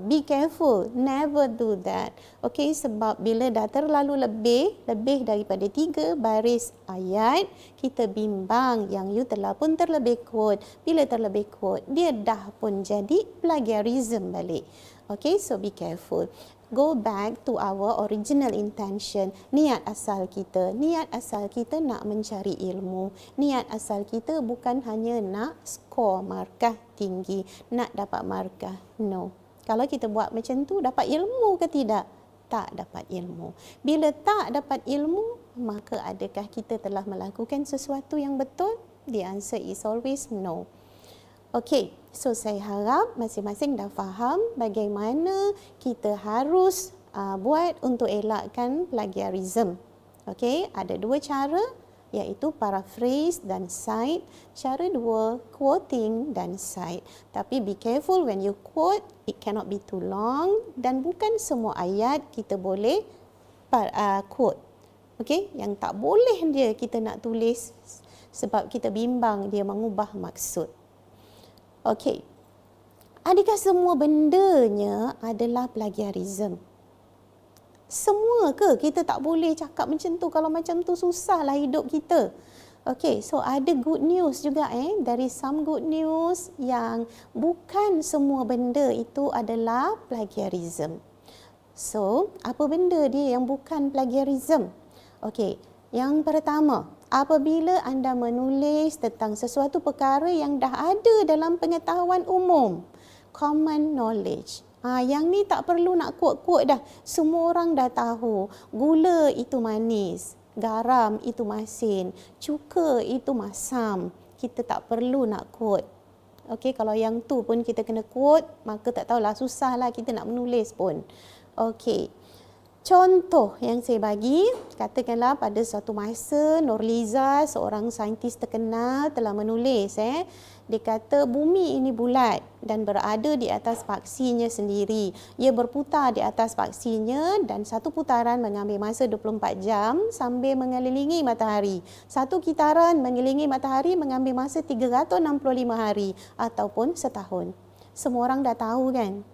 Be careful, never do that. Okay, sebab bila dah terlalu lebih daripada 3 baris ayat, kita bimbang yang you telah pun terlebih quote. Bila terlebih quote, dia dah pun jadi plagiarism balik. Okay, so be careful. Go back to our original intention. Niat asal kita. Niat asal kita nak mencari ilmu. Niat asal kita bukan hanya nak skor markah tinggi, nak dapat markah. No. Kalau kita buat macam tu, dapat ilmu ke tidak? Tak dapat ilmu. Bila tak dapat ilmu, maka adakah kita telah melakukan sesuatu yang betul? The answer is always no. Okey, so saya harap masing-masing dah faham bagaimana kita harus buat untuk elakkan plagiarism. Okey, ada 2 cara, iaitu paraphrase dan cite. Cara 2, quoting dan cite. Tapi be careful when you quote, it cannot be too long dan bukan semua ayat kita boleh quote. Okey, yang tak boleh dia kita nak tulis sebab kita bimbang dia mengubah maksud. Okey, Adakah semua bendanya adalah plagiarism? Semua ke? Kita tak boleh cakap macam tu. Kalau macam tu susahlah hidup kita. Okay, so ada good news juga There is some good news yang bukan semua benda itu adalah plagiarism. So, apa benda dia yang bukan plagiarism? Okay, yang pertama, apabila anda menulis tentang sesuatu perkara yang dah ada dalam pengetahuan umum, common knowledge. Yang ni tak perlu nak quote-quote dah. Semua orang dah tahu. Gula itu manis, garam itu masin, cuka itu masam. Kita tak perlu nak quote. Okey, kalau yang tu pun kita kena quote, maka tak tahulah, susahlah kita nak menulis pun. Okey. Contoh yang saya bagi, katakanlah pada suatu masa Nurliza, seorang saintis terkenal, telah menulis dia kata bumi ini bulat dan berada di atas paksinya sendiri. Ia berputar di atas paksinya dan satu putaran mengambil masa 24 jam sambil mengelilingi matahari. Satu kitaran mengelilingi matahari mengambil masa 365 hari ataupun setahun. Semua orang dah tahu kan?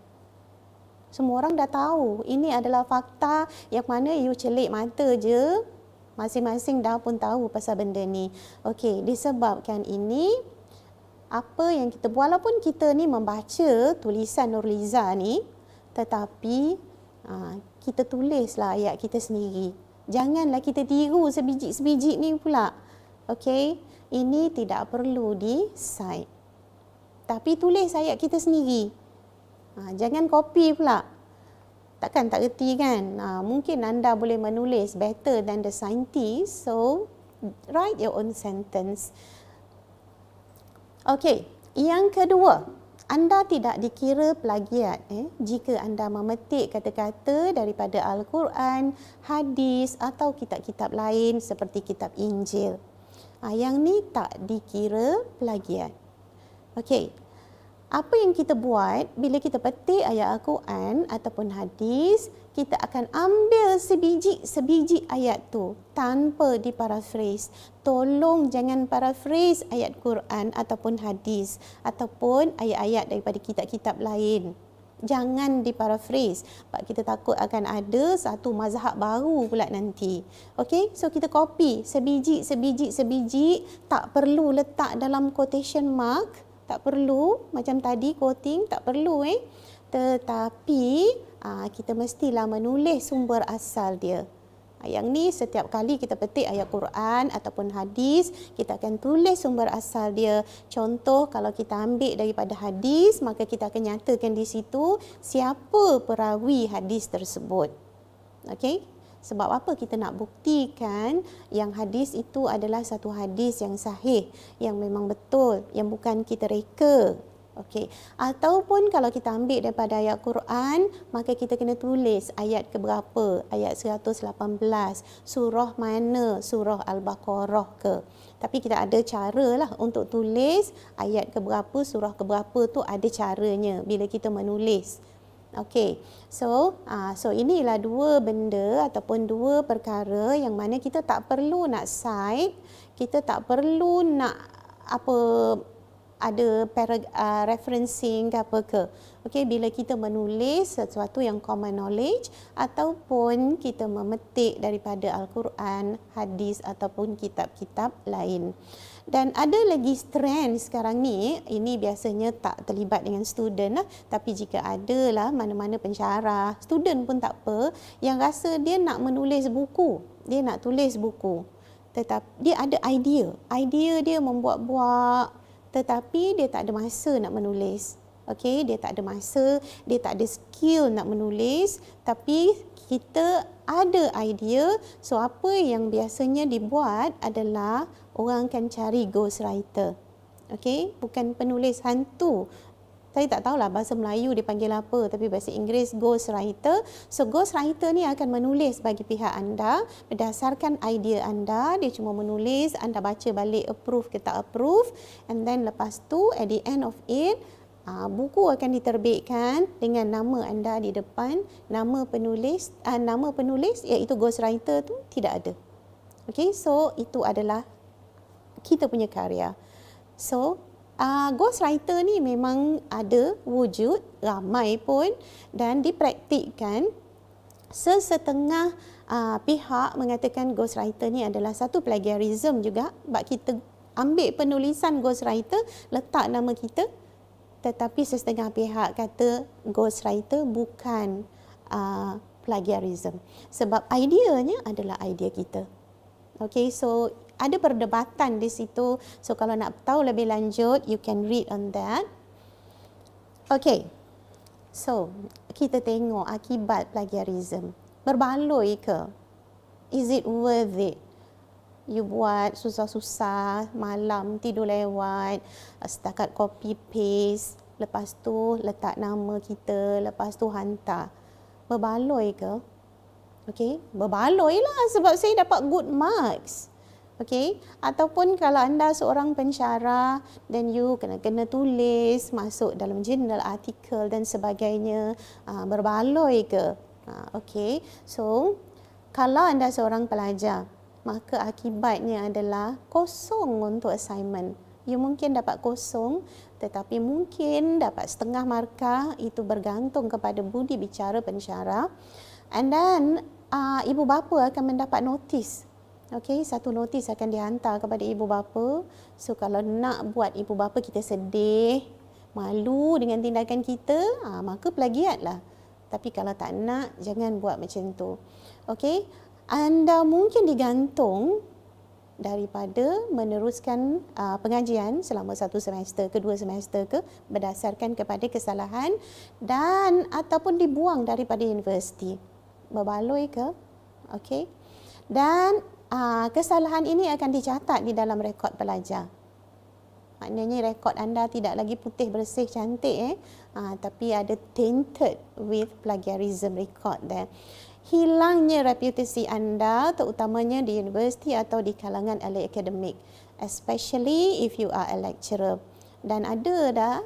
Semua orang dah tahu. Ini adalah fakta yang mana you celik mata je, masing-masing dah pun tahu pasal benda ni. Okey, disebabkan ini, apa yang kita, walaupun kita ni membaca tulisan Nurliza ni, tetapi kita tulislah ayat kita sendiri. Janganlah kita tiru sebiji-sebiji ni pula. Okey, ini tidak perlu di cite. Tapi tulis ayat kita sendiri. Jangan copy pula. Takkan tak reti kan? Mungkin anda boleh menulis better than the scientist. So, write your own sentence. Okey, yang kedua, anda tidak dikira plagiat jika anda memetik kata-kata daripada Al-Quran, hadis atau kitab-kitab lain seperti kitab Injil. Yang ni tak dikira plagiat. Okey, apa yang kita buat bila kita petik ayat Al-Quran ataupun hadis, kita akan ambil sebiji ayat tu tanpa diparaphrase. Tolong jangan paraphrase ayat Quran ataupun hadis ataupun ayat-ayat daripada kitab-kitab lain. Jangan diparaphrase. Sebab kita takut akan ada satu mazhab baru pula nanti. Okey, so kita copy sebiji, tak perlu letak dalam quotation mark. Tak perlu, macam tadi quoting, tak perlu Tetapi kita mestilah menulis sumber asal dia. Yang ni setiap kali kita petik ayat Quran ataupun hadis, kita akan tulis sumber asal dia. Contoh, kalau kita ambil daripada hadis, maka kita akan nyatakan di situ siapa perawi hadis tersebut. Okey? Sebab apa kita nak buktikan yang hadis itu adalah satu hadis yang sahih, yang memang betul, yang bukan kita reka. Okey. Ataupun kalau kita ambil daripada ayat Quran, maka kita kena tulis ayat keberapa, ayat 118, surah mana, surah Al-Baqarah ke. Tapi kita ada cara lah untuk tulis ayat keberapa, surah keberapa tu ada caranya bila kita menulis. Okey, so inilah dua benda ataupun dua perkara yang mana kita tak perlu nak cite, kita tak perlu nak ada referencing ke apa ke. Okey, bila kita menulis sesuatu yang common knowledge ataupun kita memetik daripada Al-Quran, hadis ataupun kitab-kitab lain. Dan ada lagi trend sekarang ni, ini biasanya tak terlibat dengan student lah, tapi jika ada lah mana-mana pensyarah, student pun tak apa, yang rasa dia nak menulis buku, dia nak tulis buku, tetapi dia ada idea dia membuat-buat, tetapi dia tak ada masa nak menulis. Okey, dia tak ada masa, dia tak ada skill nak menulis, tapi kita ada idea. So apa yang biasanya dibuat adalah orang akan cari ghostwriter. Okey, bukan penulis hantu. Saya tak tahulah bahasa Melayu dipanggil apa, tapi bahasa Inggeris ghostwriter. So ghostwriter ni akan menulis bagi pihak anda berdasarkan idea anda. Dia cuma menulis, anda baca balik approve ke tak approve, and then lepas tu at the end of it, buku akan diterbitkan dengan nama anda di depan. Nama penulis iaitu ghostwriter tu tidak ada. Okey, so itu adalah kita punya karya. So Ghostwriter ni memang ada wujud, ramai pun, dan dipraktikkan. Sesetengah pihak mengatakan ghostwriter ni adalah satu plagiarism juga, sebab kita ambil penulisan ghostwriter, letak nama kita, tetapi sesetengah pihak kata ghostwriter bukan plagiarism, sebab ideanya adalah idea kita. Okay, so ada perdebatan di situ. So kalau nak tahu lebih lanjut, you can read on that. Okay, so kita tengok akibat plagiarism. Berbaloi ke? Is it worth it? You buat susah-susah, malam tidur lewat, setakat copy paste, lepas tu letak nama kita, lepas tu hantar. Berbaloi ke? Okay, berbaloi lah sebab saya dapat good marks. Okay, ataupun kalau anda seorang pensyarah, then you kena tulis, masuk dalam jurnal, artikel dan sebagainya. Berbaloi ke? Okay, so kalau anda seorang pelajar, maka akibatnya adalah kosong untuk assignment. You mungkin dapat kosong, tetapi mungkin dapat setengah markah. Itu bergantung kepada budi bicara pensyarah. And then ibu bapa akan mendapat notis. Okay, satu notis akan dihantar kepada ibu bapa. So kalau nak buat ibu bapa kita sedih, malu dengan tindakan kita, maka plagiatlah. Tapi kalau tak nak, jangan buat macam tu. Okay, anda mungkin digantung daripada meneruskan pengajian selama satu semester ke, dua semester ke, berdasarkan kepada kesalahan, dan ataupun dibuang daripada universiti. Berbaloi ke? Okay. Dan kesalahan ini akan dicatat di dalam rekod pelajar. Maknanya rekod anda tidak lagi putih bersih cantik, tapi ada tainted with plagiarism record there. Hilangnya reputasi anda, terutamanya di universiti atau di kalangan ahli akademik, especially if you are a lecturer. Dan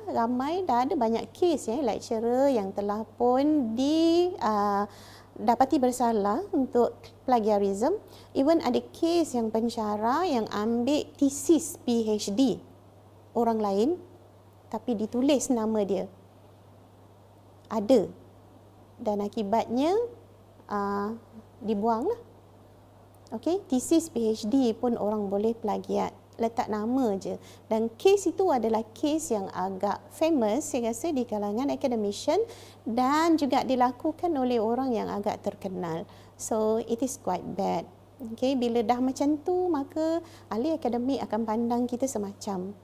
ramai dah ada banyak kes lecturer yang telah pun dapati bersalah untuk plagiarism. Even ada kes yang pensyarah yang ambil tesis PhD orang lain tapi ditulis nama dia. Ada. Dan akibatnya dibuanglah. Okay, tesis PhD pun orang boleh plagiat, letak nama je. Dan kes itu adalah kes yang agak famous saya rasa di kalangan academician, dan juga dilakukan oleh orang yang agak terkenal. So it is quite bad. Okay, bila dah macam tu, maka ahli akademik akan pandang kita semacam.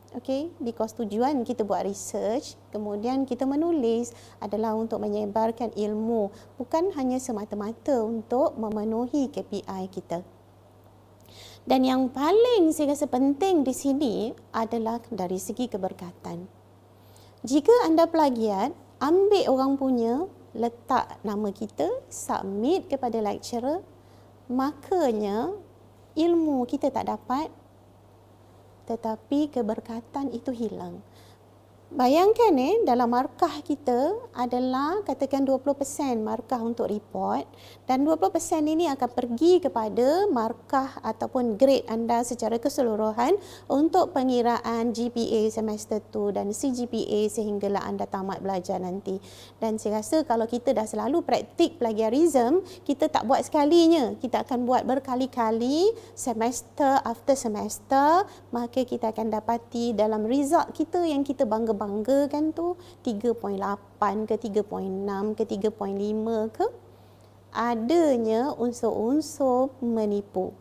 Okay, because tujuan kita buat research, kemudian kita menulis adalah untuk menyebarkan ilmu, bukan hanya semata-mata untuk memenuhi KPI kita. Dan yang paling saya rasa penting di sini adalah dari segi keberkatan. Jika anda plagiat, ambil orang punya, letak nama kita, submit kepada lecturer, makanya ilmu kita tak dapat, tetapi keberkatan itu hilang. Bayangkan dalam markah kita adalah katakan 20% markah untuk report, dan 20% ini akan pergi kepada markah ataupun grade anda secara keseluruhan untuk pengiraan GPA semester 2 dan CGPA sehinggalah anda tamat belajar nanti. Dan saya rasa kalau kita dah selalu praktik plagiarism, kita tak buat sekalinya, kita akan buat berkali-kali, semester after semester, maka kita akan dapati dalam result kita yang kita banggakan tu 3.8 ke 3.6 ke 3.5 ke, adanya unsur-unsur menipu.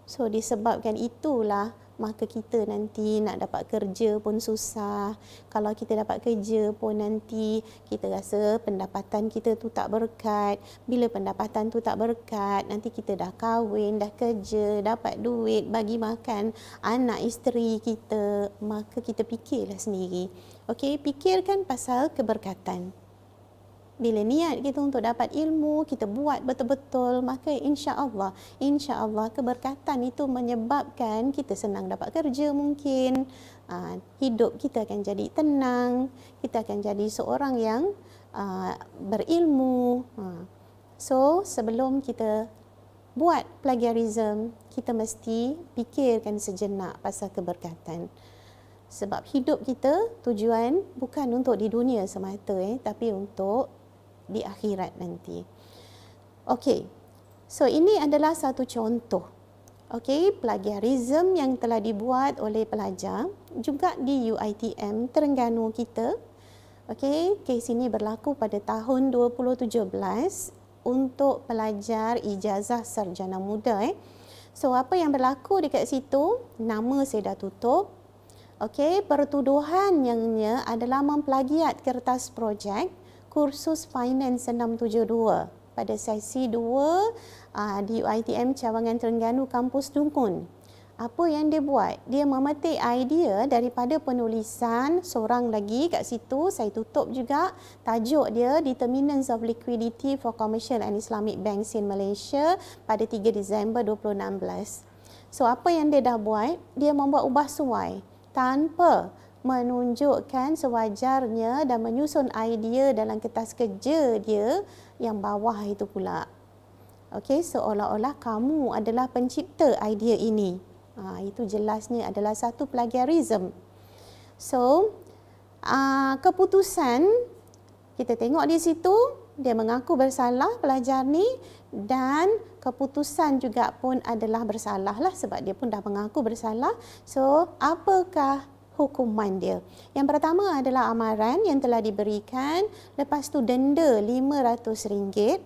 So disebabkan itulah maka kita nanti nak dapat kerja pun susah. Kalau kita dapat kerja pun nanti kita rasa pendapatan kita tu tak berkat. Bila pendapatan tu tak berkat, nanti kita dah kahwin, dah kerja, dapat duit bagi makan anak isteri kita, maka kita fikirlah sendiri. Okey, fikirkan pasal keberkatan. Bila niat kita untuk dapat ilmu, kita buat betul-betul, maka insya-Allah keberkatan itu menyebabkan kita senang dapat kerja mungkin. Hidup kita akan jadi tenang, kita akan jadi seorang yang berilmu. So, sebelum kita buat plagiarism, kita mesti fikirkan sejenak pasal keberkatan. Sebab hidup kita tujuan bukan untuk di dunia semata, tapi untuk di akhirat nanti. Okey, so ini adalah satu contoh. Okey, plagiarism yang telah dibuat oleh pelajar juga di UiTM Terengganu kita. Okey, kes ini berlaku pada tahun 2017 untuk pelajar ijazah sarjana muda. So, apa yang berlaku dekat situ? Nama saya dah tutup. Okey, pertuduhannya adalah memplagiat kertas projek kursus Finance 672 pada sesi 2 di UiTM Cawangan Terengganu Kampus Dungun. Apa yang dia buat? Dia memetik idea daripada penulisan seorang lagi kat situ, saya tutup juga. Tajuk dia Determinants of Liquidity for Commercial and Islamic Banks in Malaysia pada 3 Disember 2016. So, apa yang dia dah buat? Dia membuat ubah suai tanpa menunjukkan sewajarnya dan menyusun idea dalam kertas kerja dia yang bawah itu pula. Okey, seolah-olah kamu adalah pencipta idea ini. Itu jelasnya adalah satu plagiarism. So, keputusan kita tengok di situ, dia mengaku bersalah pelajar ni, dan keputusan juga pun adalah bersalah lah sebab dia pun dah mengaku bersalah. So, apakah hukuman dia? Yang pertama adalah amaran yang telah diberikan, lepas tu denda RM500.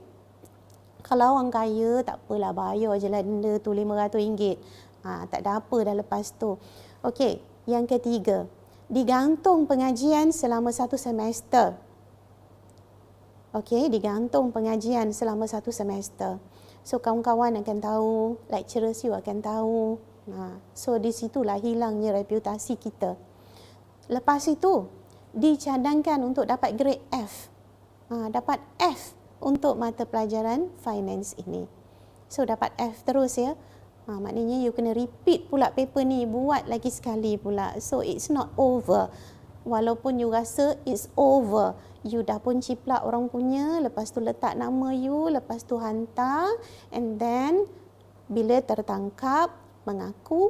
Kalau orang kaya tak apalah, bayar je lah denda tu RM500. Tak ada apa dah lepas tu. Okey, yang ketiga, digantung pengajian selama 1 semester. Okey, digantung pengajian selama 1 semester. So, kawan-kawan akan tahu, lecturers you akan tahu. So, di situlah hilangnya reputasi kita. Lepas itu, dicadangkan untuk dapat grade F. Dapat F untuk mata pelajaran finance ini. So, dapat F terus ya. Maknanya you kena repeat pula paper ni, buat lagi sekali pula. So, it's not over. Walaupun you rasa it's over, you dah pun ciplak orang punya, lepas tu letak nama you, lepas tu hantar, and then bila tertangkap, mengaku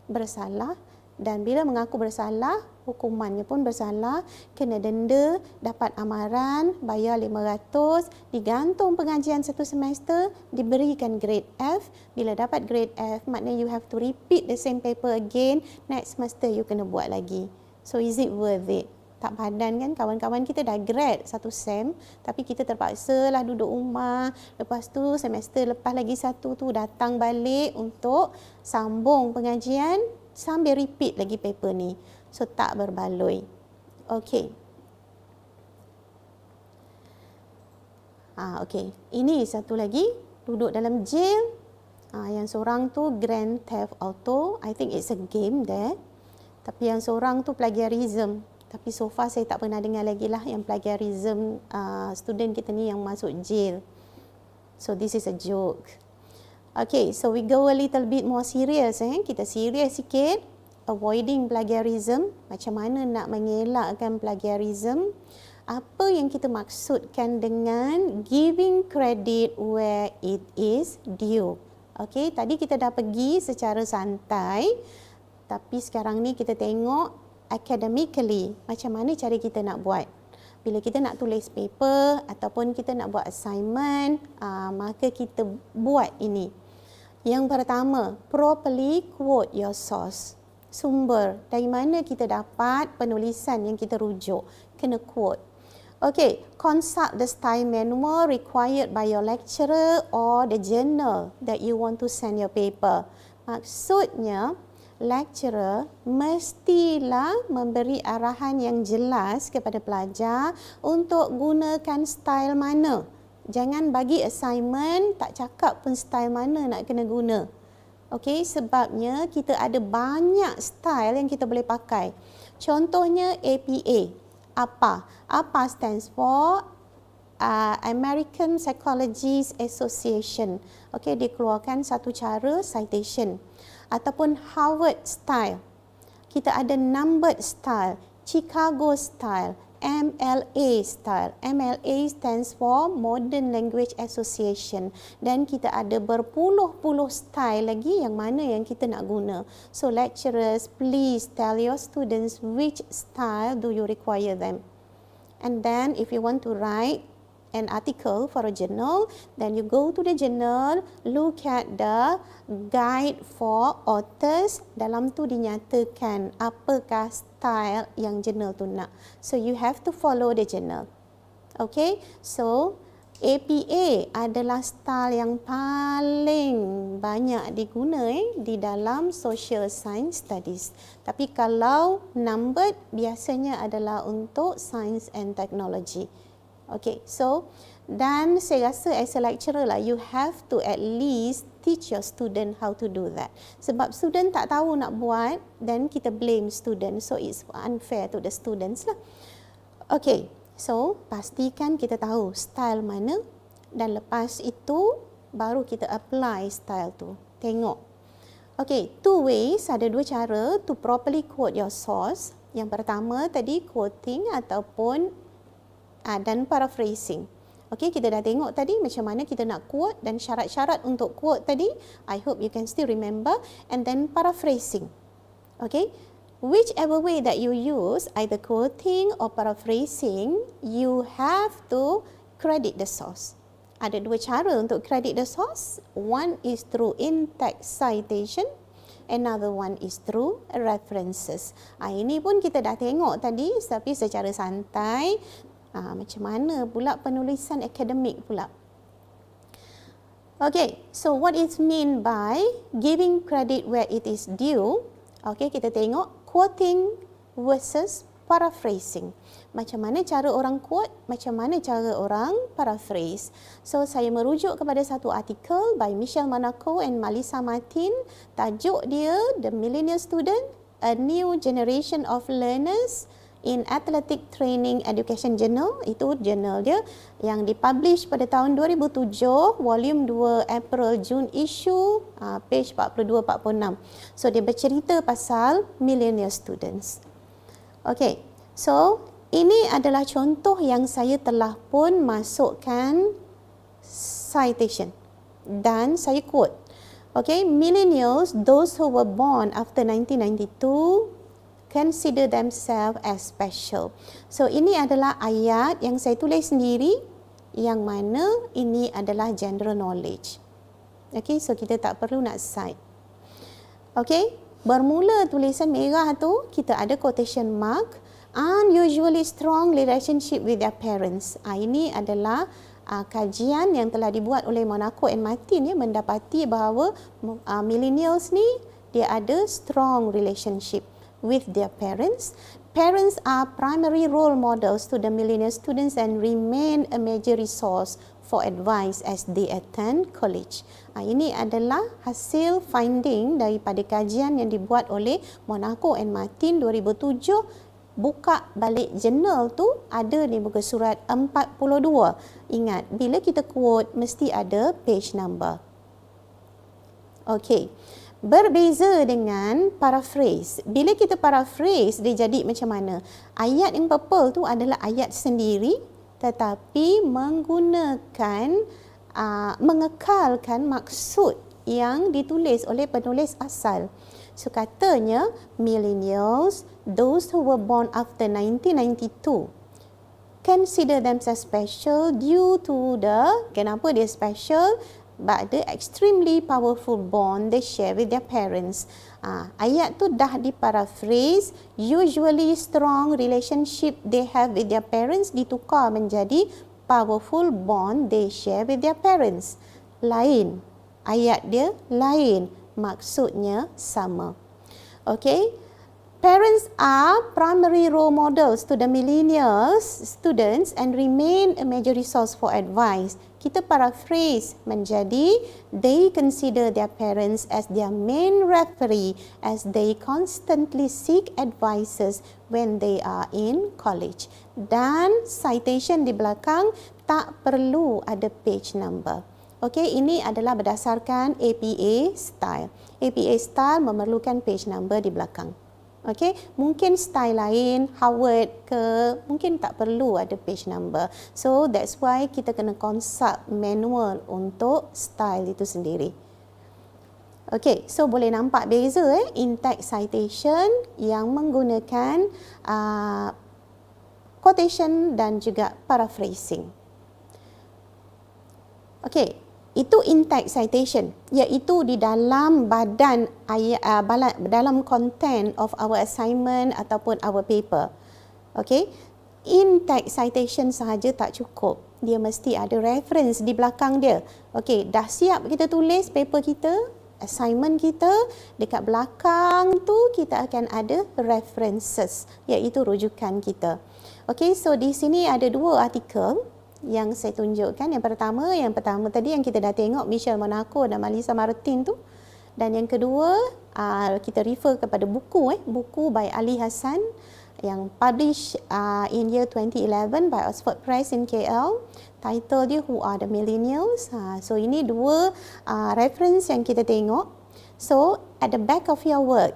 bersalah, dan bila mengaku bersalah, hukumannya pun bersalah, kena denda, dapat amaran, bayar RM500, digantung pengajian 1 semester, diberikan grade F. Bila dapat grade F, maknanya you have to repeat the same paper again, next semester you kena buat lagi. So, is it worth it? Tak padan kan? Kawan-kawan kita dah grad 1 sem, tapi kita terpaksa lah duduk rumah. Lepas tu semester lepas lagi 1 tu datang balik untuk sambung pengajian sambil repeat lagi paper ni. So, tak berbaloi. Okey. Okey. Ini satu lagi, duduk dalam jail. Yang seorang tu Grand Theft Auto. I think it's a game there. Tapi yang seorang tu plagiarism. Tapi so far saya tak pernah dengar lagi lah yang plagiarism student kita ni yang masuk jail. So, this is a joke. Okay, so we go a little bit more serious. Kita serius sikit. Avoiding plagiarism. Macam mana nak mengelakkan plagiarism? Apa yang kita maksudkan dengan giving credit where it is due? Okay, tadi kita dah pergi secara santai. Tapi sekarang ni kita tengok academically. Macam mana cara kita nak buat? Bila kita nak tulis paper ataupun kita nak buat assignment, maka kita buat ini. Yang pertama, properly quote your source. Sumber, dari mana kita dapat penulisan yang kita rujuk. Kena quote. Okay, consult the style manual required by your lecturer or the journal that you want to send your paper. Maksudnya, lecturer mestilah memberi arahan yang jelas kepada pelajar untuk gunakan style mana. Jangan bagi assignment, tak cakap pun style mana nak kena guna. Okey, sebabnya kita ada banyak style yang kita boleh pakai. Contohnya APA. Apa? APA stands for American Psychologists Association. Okey, dikeluarkan satu cara citation. Ataupun Harvard style. Kita ada numbered style, Chicago style, MLA style. MLA stands for Modern Language Association. Dan kita ada berpuluh-puluh style lagi yang mana yang kita nak guna. So lecturers, please tell your students which style do you require them. And then if you want to write an article for a journal, then you go to the journal, look at the guide for authors. Dalam tu dinyatakan apakah style yang journal tu nak. So you have to follow the journal. Okay, so APA adalah style yang paling banyak diguna di dalam social science studies. Tapi kalau numbered biasanya adalah untuk science and technology. Okay, so dan saya rasa as a lecturer lah, you have to at least teach your student how to do that. Sebab student tak tahu nak buat, then kita blame student, so it's unfair to the students lah. Okay, so pastikan kita tahu style mana dan lepas itu baru kita apply style tu. Tengok. Okay, two ways, ada dua cara to properly quote your source. Yang pertama tadi quoting ataupun dan paraphrasing. Okey, kita dah tengok tadi macam mana kita nak quote dan syarat-syarat untuk quote tadi. I hope you can still remember. And then paraphrasing. Okey, whichever way that you use, either quoting or paraphrasing, you have to credit the source. Ada dua cara untuk credit the source. One is through in-text citation. Another one is through references. Ini pun kita dah tengok tadi, tapi secara santai. Macam mana pula penulisan akademik pula. Okay, so what is mean by giving credit where it is due? Okay, kita tengok quoting versus paraphrasing. Macam mana cara orang quote, macam mana cara orang paraphrase. So, saya merujuk kepada satu artikel by Michelle Monaco and Malisa Martin. Tajuk dia, The Millennial Student, A New Generation of Learners in Athletic Training Education Journal. Itu jurnal dia yang dipublish pada tahun 2007, volume 2 April June issue, page 42-46. So dia bercerita pasal millennial students. Okay, so ini adalah contoh yang saya telah pun masukkan citation dan saya quote. Okay, millennials, those who were born after 1992, consider themselves as special. So ini adalah ayat yang saya tulis sendiri, yang mana ini adalah general knowledge. Okay, so kita tak perlu nak cite. Okay, bermula tulisan merah tu, kita ada quotation mark, unusually strong relationship with their parents. Ini adalah kajian yang telah dibuat oleh Monaco and Martin, mendapati bahawa millennials ni dia ada strong relationship with their parents. Parents are primary role models to the millennial students and remain a major resource for advice as they attend college. Ini adalah hasil finding daripada kajian yang dibuat oleh Monaco and Martin 2007. Buka balik jurnal tu, ada di muka surat 42. Ingat, bila kita quote mesti ada page number. Okay. Berbeza dengan paraphrase. Bila kita paraphrase, dia jadi macam mana? Ayat yang purple tu adalah ayat sendiri, tetapi menggunakan, mengekalkan maksud yang ditulis oleh penulis asal. So katanya, millennials, those who were born after 1992, consider themselves special due to the, kenapa dia special? But the extremely powerful bond they share with their parents. Ayat tu dah diparaphrase, usually strong relationship they have with their parents ditukar menjadi powerful bond they share with their parents. Lain, ayat dia lain, maksudnya sama. Okay, parents are primary role models to the millennials students and remain a major resource for advice. Kita paraphrase menjadi they consider their parents as their main referee as they constantly seek advices when they are in college. Dan citation di belakang tak perlu ada page number. Okey, ini adalah berdasarkan APA style. APA style memerlukan page number di belakang. Okay, mungkin style lain, Howard ke, mungkin tak perlu ada page number. So that's why kita kena consult manual untuk style itu sendiri. Okay, so boleh nampak beza in-text citation yang menggunakan quotation dan juga paraphrasing. Okay, itu in-text citation, iaitu di dalam badan ayat, dalam content of our assignment ataupun our paper. Okay, in-text citation sahaja tak cukup, dia mesti ada reference di belakang dia. Okay, dah siap kita tulis paper kita, assignment kita, dekat belakang tu kita akan ada references, iaitu rujukan kita. Okay, so di sini ada dua artikel yang saya tunjukkan. Yang pertama tadi yang kita dah tengok, Michelle Monaco dan Melissa Martin tu. Dan yang kedua, kita refer kepada buku by Ali Hassan yang published in year 2011 by Oxford Press in KL. Title dia Who Are the Millennials. So ini dua reference yang kita tengok. So at the back of your work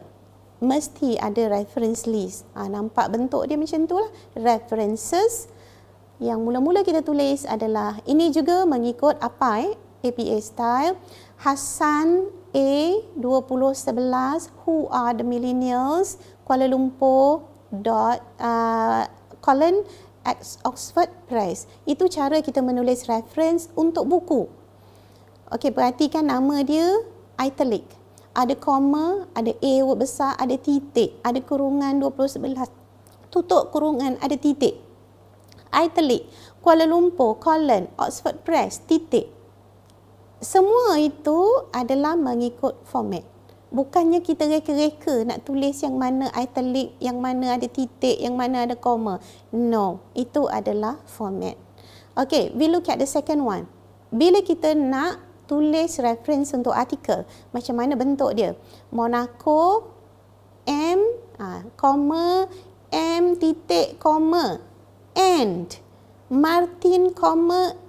mesti ada reference list. Nampak bentuk dia macam tu lah, references. Yang mula-mula kita tulis adalah, ini juga mengikut apa APA style, Hassan A 2011 Who Are the Millennials, Kuala Lumpur Oxford Press. Itu cara kita menulis reference untuk buku. Okey, perhatikan nama dia italic. Ada koma, ada A huruf besar, ada titik, ada kurungan 2011, tutup kurungan, ada titik. Italic, Kuala Lumpur, Oxford Press, titik. Semua itu adalah mengikut format. Bukannya kita reka-reka nak tulis yang mana italic, yang mana ada titik, yang mana ada koma. No, itu adalah format. Okay, we look at the second one. Bila kita nak tulis reference untuk artikel, macam mana bentuk dia? Monaco, M, koma, M titik, koma, and Martin,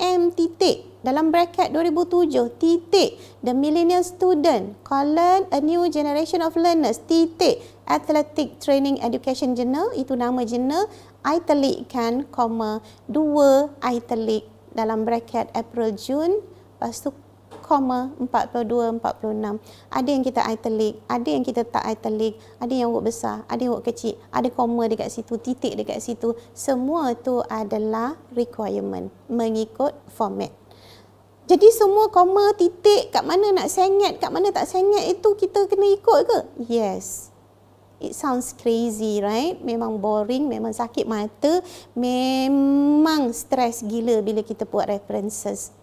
M titik, dalam bracket 2007, titik, the millennial student, a new generation of learners, titik, athletic training education journal, itu nama jurnal, italic kan, koma, 2 italic, dalam bracket April, June, lepas tu koma 42, 46. Ada yang kita italic, ada yang kita tak italic, ada yang huruf besar, ada yang huruf kecil, ada koma dekat situ, titik dekat situ. Semua tu adalah requirement mengikut format. Jadi semua koma, titik, kat mana nak sengit, kat mana tak sengit, itu kita kena ikut ke? Yes. It sounds crazy, right? Memang boring, memang sakit mata, memang stres gila bila kita buat references.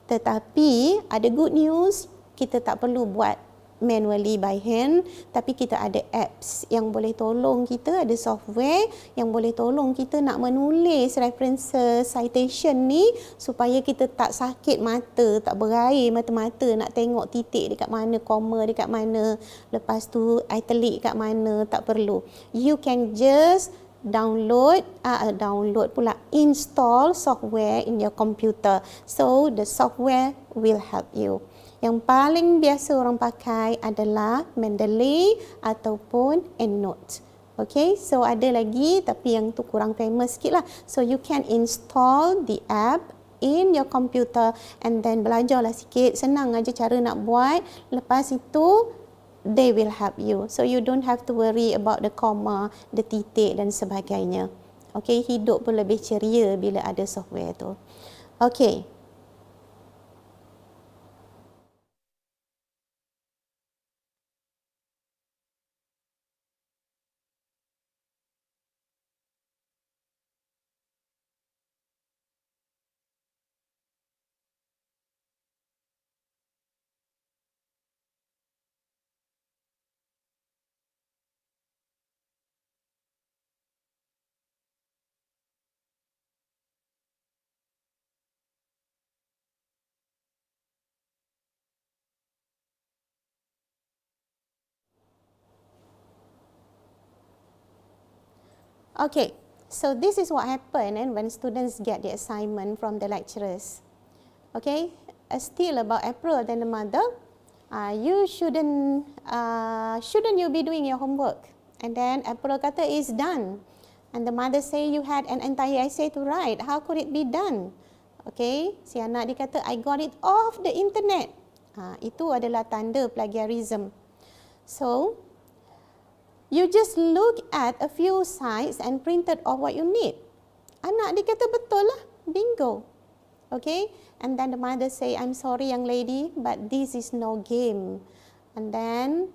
Tetapi ada good news, kita tak perlu buat manually by hand, tapi kita ada apps yang boleh tolong kita, ada software yang boleh tolong kita nak menulis references, citation ni supaya kita tak sakit mata, tak berair mata-mata nak tengok titik dekat mana, koma dekat mana, lepas tu italic dekat mana, tak perlu. You can just install software in your computer. So the software will help you. Yang paling biasa orang pakai adalah Mendeley ataupun EndNote. Okay, so ada lagi tapi yang tu kurang famous sikit lah. So you can install the app in your computer and then belajarlah sikit, senang aja cara nak buat. Lepas itu they will help you. So you don't have to worry about the comma, the titik dan sebagainya. Okay, hidup pun lebih ceria bila ada software tu. Okay. Okay, so this is what happened when students get the assignment from the lecturers. Okay, still about April and the mother, you shouldn't you be doing your homework? And then April kata, is done. And the mother say, you had an entire essay to write. How could it be done? Okay, si anak dia kata, I got it off the internet. Itu adalah tanda plagiarism. So, you just look at a few sites and printed off what you need. Anak dia kata, betul lah, bingo. Okay, and then the mother say, I'm sorry young lady, but this is no game. And then,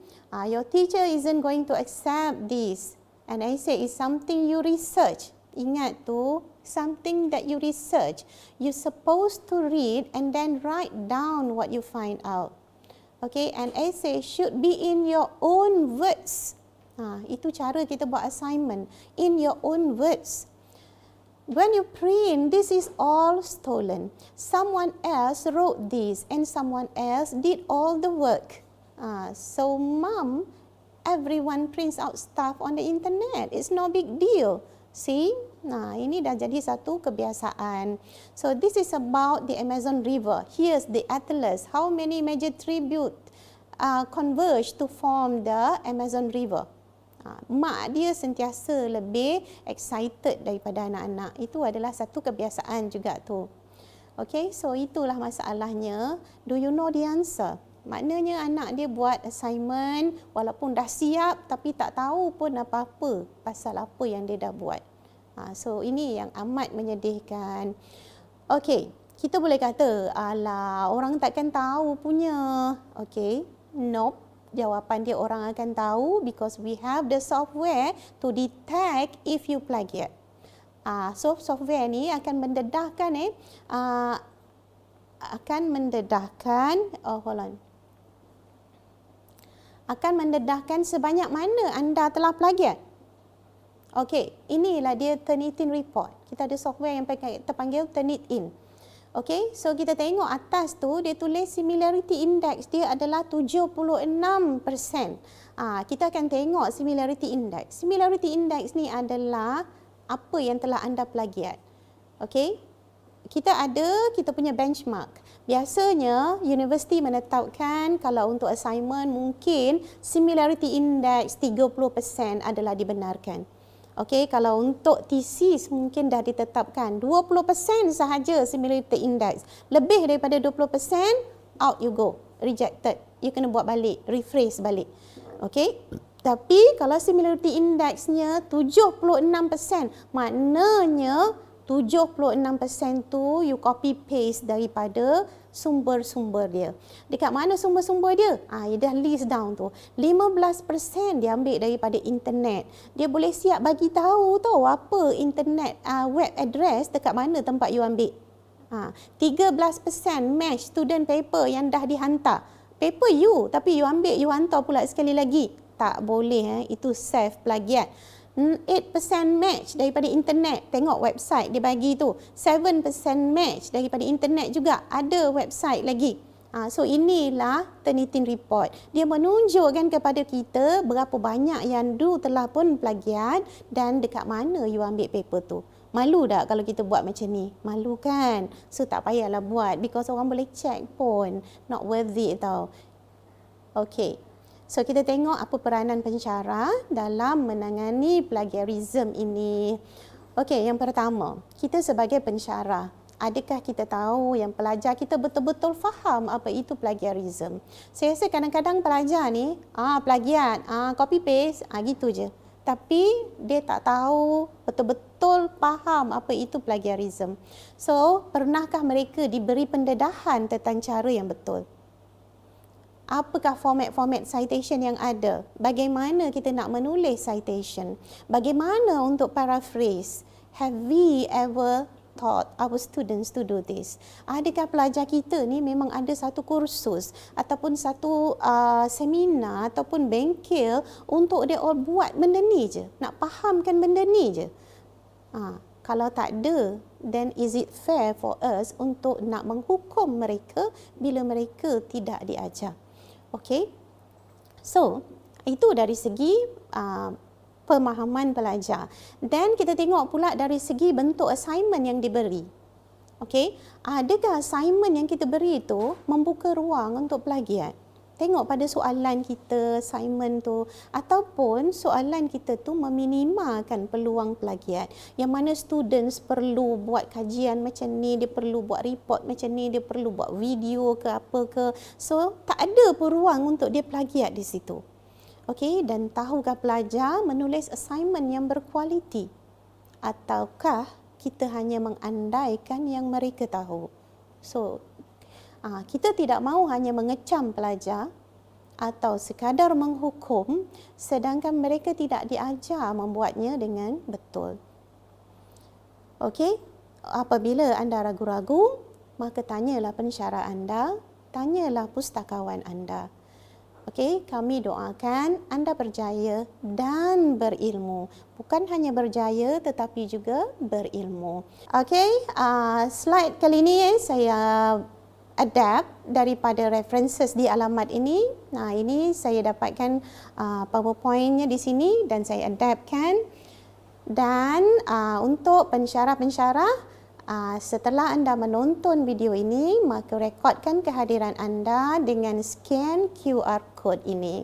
your teacher isn't going to accept this. And I say, it's something you research. Ingat tu, something that you research. You're supposed to read and then write down what you find out. Okay, and essay should be in your own words. Itu cara kita buat assignment. In your own words. When you print, this is all stolen. Someone else wrote this and someone else did all the work. So mom, everyone prints out stuff on the internet. It's no big deal. See? Ini dah jadi satu kebiasaan. So this is about the Amazon River. Here's the atlas. How many major tributes converge to form the Amazon River? Mak dia sentiasa lebih excited daripada anak-anak. Itu adalah satu kebiasaan juga tu. Okay, so itulah masalahnya. Do you know the answer? Maknanya anak dia buat assignment walaupun dah siap tapi tak tahu pun apa-apa pasal apa yang dia dah buat. So ini yang amat menyedihkan. Okay, kita boleh kata, alah orang takkan tahu punya. Okay, nope. Jawapan dia orang akan tahu because we have the software to detect if you plagiate. So software ni akan mendedahkan akan mendedahkan sebanyak mana anda telah plagiat. Okey, inilah dia Turnitin report. Kita ada software yang terpanggil Turnitin. Okey, so kita tengok atas tu dia tulis similarity index dia adalah 76%. Kita akan tengok similarity index. Similarity index ni adalah apa yang telah anda plagiat. Okey, kita punya benchmark. Biasanya universiti menetapkan kalau untuk assignment mungkin similarity index 30% adalah dibenarkan. Okey, kalau untuk thesis mungkin dah ditetapkan 20% sahaja similarity index. Lebih daripada 20%, out you go, rejected. You kena buat balik, rephrase balik. Okey, tapi kalau similarity indexnya 76%, maknanya 76% tu you copy paste daripada sumber-sumber dia. Dekat mana sumber-sumber dia? Dia dah list down tu. 15% dia ambil daripada internet. Dia boleh siap bagi tahu tau apa internet web address dekat mana tempat you ambil. 13% match student paper yang dah dihantar. Paper you tapi you ambil you hantar pula sekali lagi. Tak boleh, itu self plagiat. 8% match daripada internet. Tengok website dia bagi tu. 7% match daripada internet juga. Ada website lagi. So inilah Turnitin report. Dia menunjukkan kepada kita berapa banyak yang dulu telah pun plagiat dan dekat mana you ambil paper tu. Malu tak kalau kita buat macam ni? Malu kan? So tak payahlah buat because orang boleh check pun. Not worth it tau. Okay. So kita tengok apa peranan pensyarah dalam menangani plagiarism ini. Okey, yang pertama, kita sebagai pensyarah, adakah kita tahu yang pelajar kita betul-betul faham apa itu plagiarism? Saya rasa kadang-kadang pelajar ni, plagiat, copy paste, gitu je. Tapi dia tak tahu betul-betul faham apa itu plagiarism. So, pernahkah mereka diberi pendedahan tentang cara yang betul? Apakah format-format citation yang ada? Bagaimana kita nak menulis citation? Bagaimana untuk paraphrase? Have we ever taught our students to do this? Adakah pelajar kita ni memang ada satu kursus ataupun satu seminar ataupun bengkel untuk dia all buat benda ni je? Nak fahamkan benda ni je? Kalau tak ada, then is it fair for us untuk nak menghukum mereka bila mereka tidak diajar? Okey, so itu dari segi pemahaman pelajar. Dan kita tengok pula dari segi bentuk assignment yang diberi. Okey, adakah assignment yang kita beri itu membuka ruang untuk plagiat? Tengok pada soalan kita, assignment tu, ataupun soalan kita tu meminimalkan peluang plagiat. Yang mana students perlu buat kajian macam ni, dia perlu buat report macam ni, dia perlu buat video ke apa ke. So, tak ada pun ruang untuk dia plagiat di situ. Okey, dan tahukah pelajar menulis assignment yang berkualiti? Ataukah kita hanya mengandaikan yang mereka tahu? So, kita tidak mahu hanya mengecam pelajar atau sekadar menghukum sedangkan mereka tidak diajar membuatnya dengan betul. Okey, apabila anda ragu-ragu, maka tanyalah pensyarah anda, tanyalah pustakawan anda. Okey, kami doakan anda berjaya dan berilmu. Bukan hanya berjaya tetapi juga berilmu. Okey, slide kali ini saya adapt daripada references di alamat ini. Nah, ini saya dapatkan PowerPoint-nya di sini dan saya adaptkan. Dan untuk pensyarah-pensyarah, setelah anda menonton video ini, maka rekodkan kehadiran anda dengan scan QR code ini.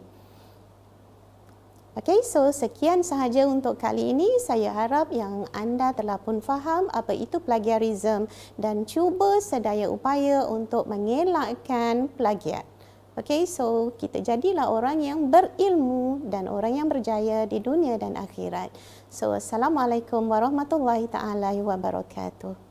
Okey, so sekian sahaja untuk kali ini. Saya harap yang anda telah pun faham apa itu plagiarism dan cuba sedaya upaya untuk mengelakkan plagiat. Okey, so kita jadilah orang yang berilmu dan orang yang berjaya di dunia dan akhirat. So, Assalamualaikum warahmatullahi taala wabarakatuh.